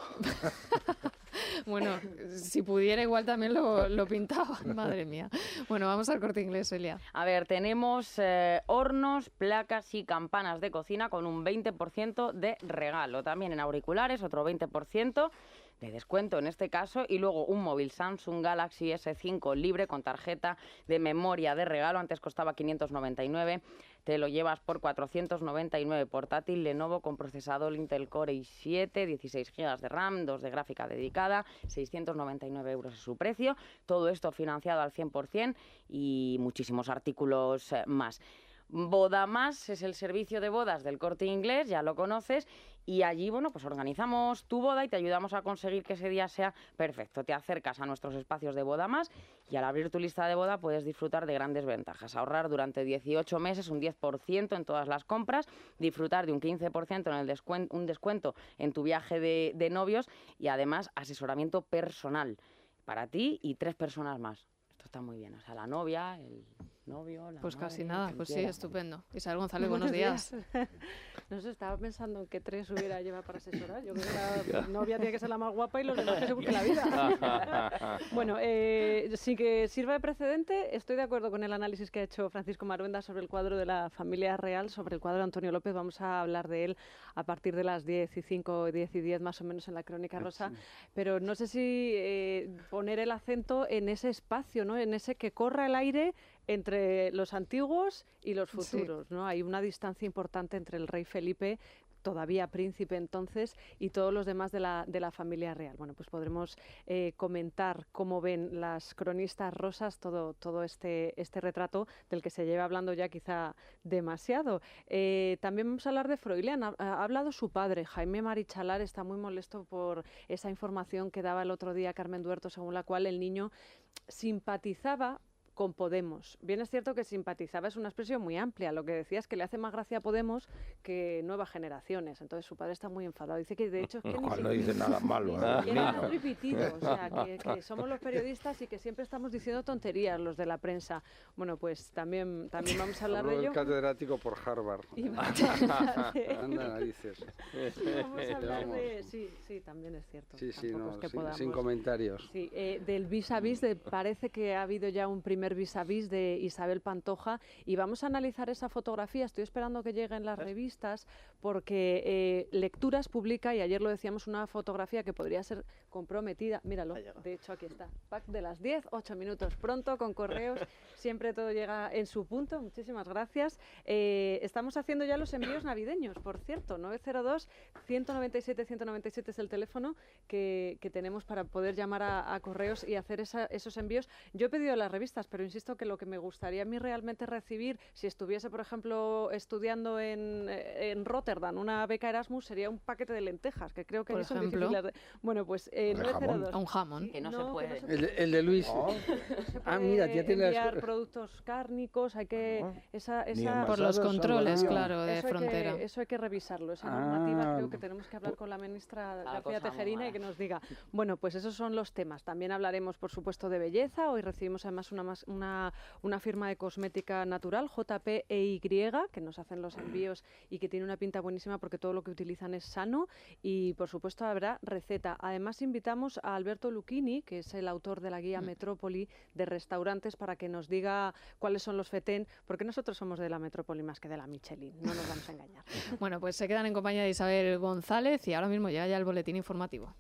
Bueno, si pudiera igual también lo pintaba, madre mía. Bueno, vamos al Corte Inglés, Elia. A ver, tenemos hornos, placas y campanas de cocina con un 20% de regalo. También en auriculares, otro 20% de descuento en este caso, y luego un móvil Samsung Galaxy S5 libre con tarjeta de memoria de regalo. Antes costaba 599, te lo llevas por 499. Portátil Lenovo con procesador Intel Core i7, 16 GB de RAM, 2 de gráfica dedicada, 699 euros es su precio. Todo esto financiado al 100% y muchísimos artículos más. Boda Más es el servicio de bodas del Corte Inglés, ya lo conoces, y allí, bueno, pues organizamos tu boda y te ayudamos a conseguir que ese día sea perfecto. Te acercas a nuestros espacios de Boda Más y al abrir tu lista de boda puedes disfrutar de grandes ventajas. Ahorrar durante 18 meses un 10% en todas las compras, disfrutar de un 15% en un descuento en tu viaje de novios, y además asesoramiento personal para ti y 3 personas más. Esto está muy bien, o sea, la novia, el novio, la pues madre, casi nada, pues quiera. Sí, estupendo. Isabel González, buenos días. No sé, estaba pensando en qué 3 hubiera llevado para asesorar. Yo creo que la novia tiene que ser la más guapa y los demás que se busquen la vida. Bueno, sí que sirva de precedente. Estoy de acuerdo con el análisis que ha hecho Francisco Maruenda sobre el cuadro de la familia real, sobre el cuadro de Antonio López. Vamos a hablar de él a partir de las 10:05, 10:10 más o menos en la Crónica Rosa. Pero no sé si poner el acento en ese espacio, ¿no? En ese que corra el aire entre los antiguos y los futuros, ¿no? Hay una distancia importante entre el rey Felipe, todavía príncipe entonces, y todos los demás de la familia real. Bueno, pues podremos comentar cómo ven las cronistas rosas todo este retrato del que se lleva hablando ya quizá demasiado. También vamos a hablar de Froilán. Ha hablado su padre, Jaime Marichalar, está muy molesto por esa información que daba el otro día Carmen Duerto, según la cual el niño simpatizaba con Podemos. Bien es cierto que simpatizaba, es una expresión muy amplia, lo que decía es que le hace más gracia a Podemos que Nuevas Generaciones, entonces su padre está muy enfadado, dice que de hecho es que no dice nada malo. muy repetido, o sea, que somos los periodistas y que siempre estamos diciendo tonterías los de la prensa. Bueno, pues también vamos a hablar de ello. El catedrático por Harvard. Anda, narices. Vamos a hablar de... Sí, también es cierto. Sí, no, sin comentarios. Sí, del vis a vis, parece que ha habido ya un primer vis a vis de Isabel Pantoja y vamos a analizar esa fotografía. Estoy esperando que lleguen las revistas porque Lecturas publica, y ayer lo decíamos, una fotografía que podría ser comprometida. Míralo, de hecho aquí está. Pack de las 10, 8 minutos pronto con correos. Siempre todo llega en su punto. Muchísimas gracias. Estamos haciendo ya los envíos navideños, por cierto. 902-197-197 es el teléfono que tenemos para poder llamar a correos y hacer esos envíos. Yo he pedido las revistas, pero insisto que lo que me gustaría a mí realmente recibir, si estuviese, por ejemplo, estudiando en Rotterdam, una beca Erasmus, sería un paquete de lentejas, que creo que por son ejemplo, difíciles de... Bueno, pues 902. Un jamón. Que no se puede. El de Luis. Mira, ya tiene enviar productos cárnicos, hay que... Por los controles, claro, de frontera. Eso hay que revisarlo, esa normativa creo que tenemos que hablar con la ministra García Tejerina y que nos diga. Bueno, pues esos son los temas. También hablaremos, por supuesto, de belleza. Hoy recibimos además una firma de cosmética natural, JPEY, que nos hacen los envíos y que tiene una pinta buenísima porque todo lo que utilizan es sano y, por supuesto, habrá receta. Además, invitamos a Alberto Lucchini, que es el autor de la guía Metrópoli de restaurantes, para que nos diga cuáles son los fetén, porque nosotros somos de la Metrópoli más que de la Michelin, no nos vamos a engañar. Bueno, pues se quedan en compañía de Isabel González y ahora mismo llega ya el boletín informativo.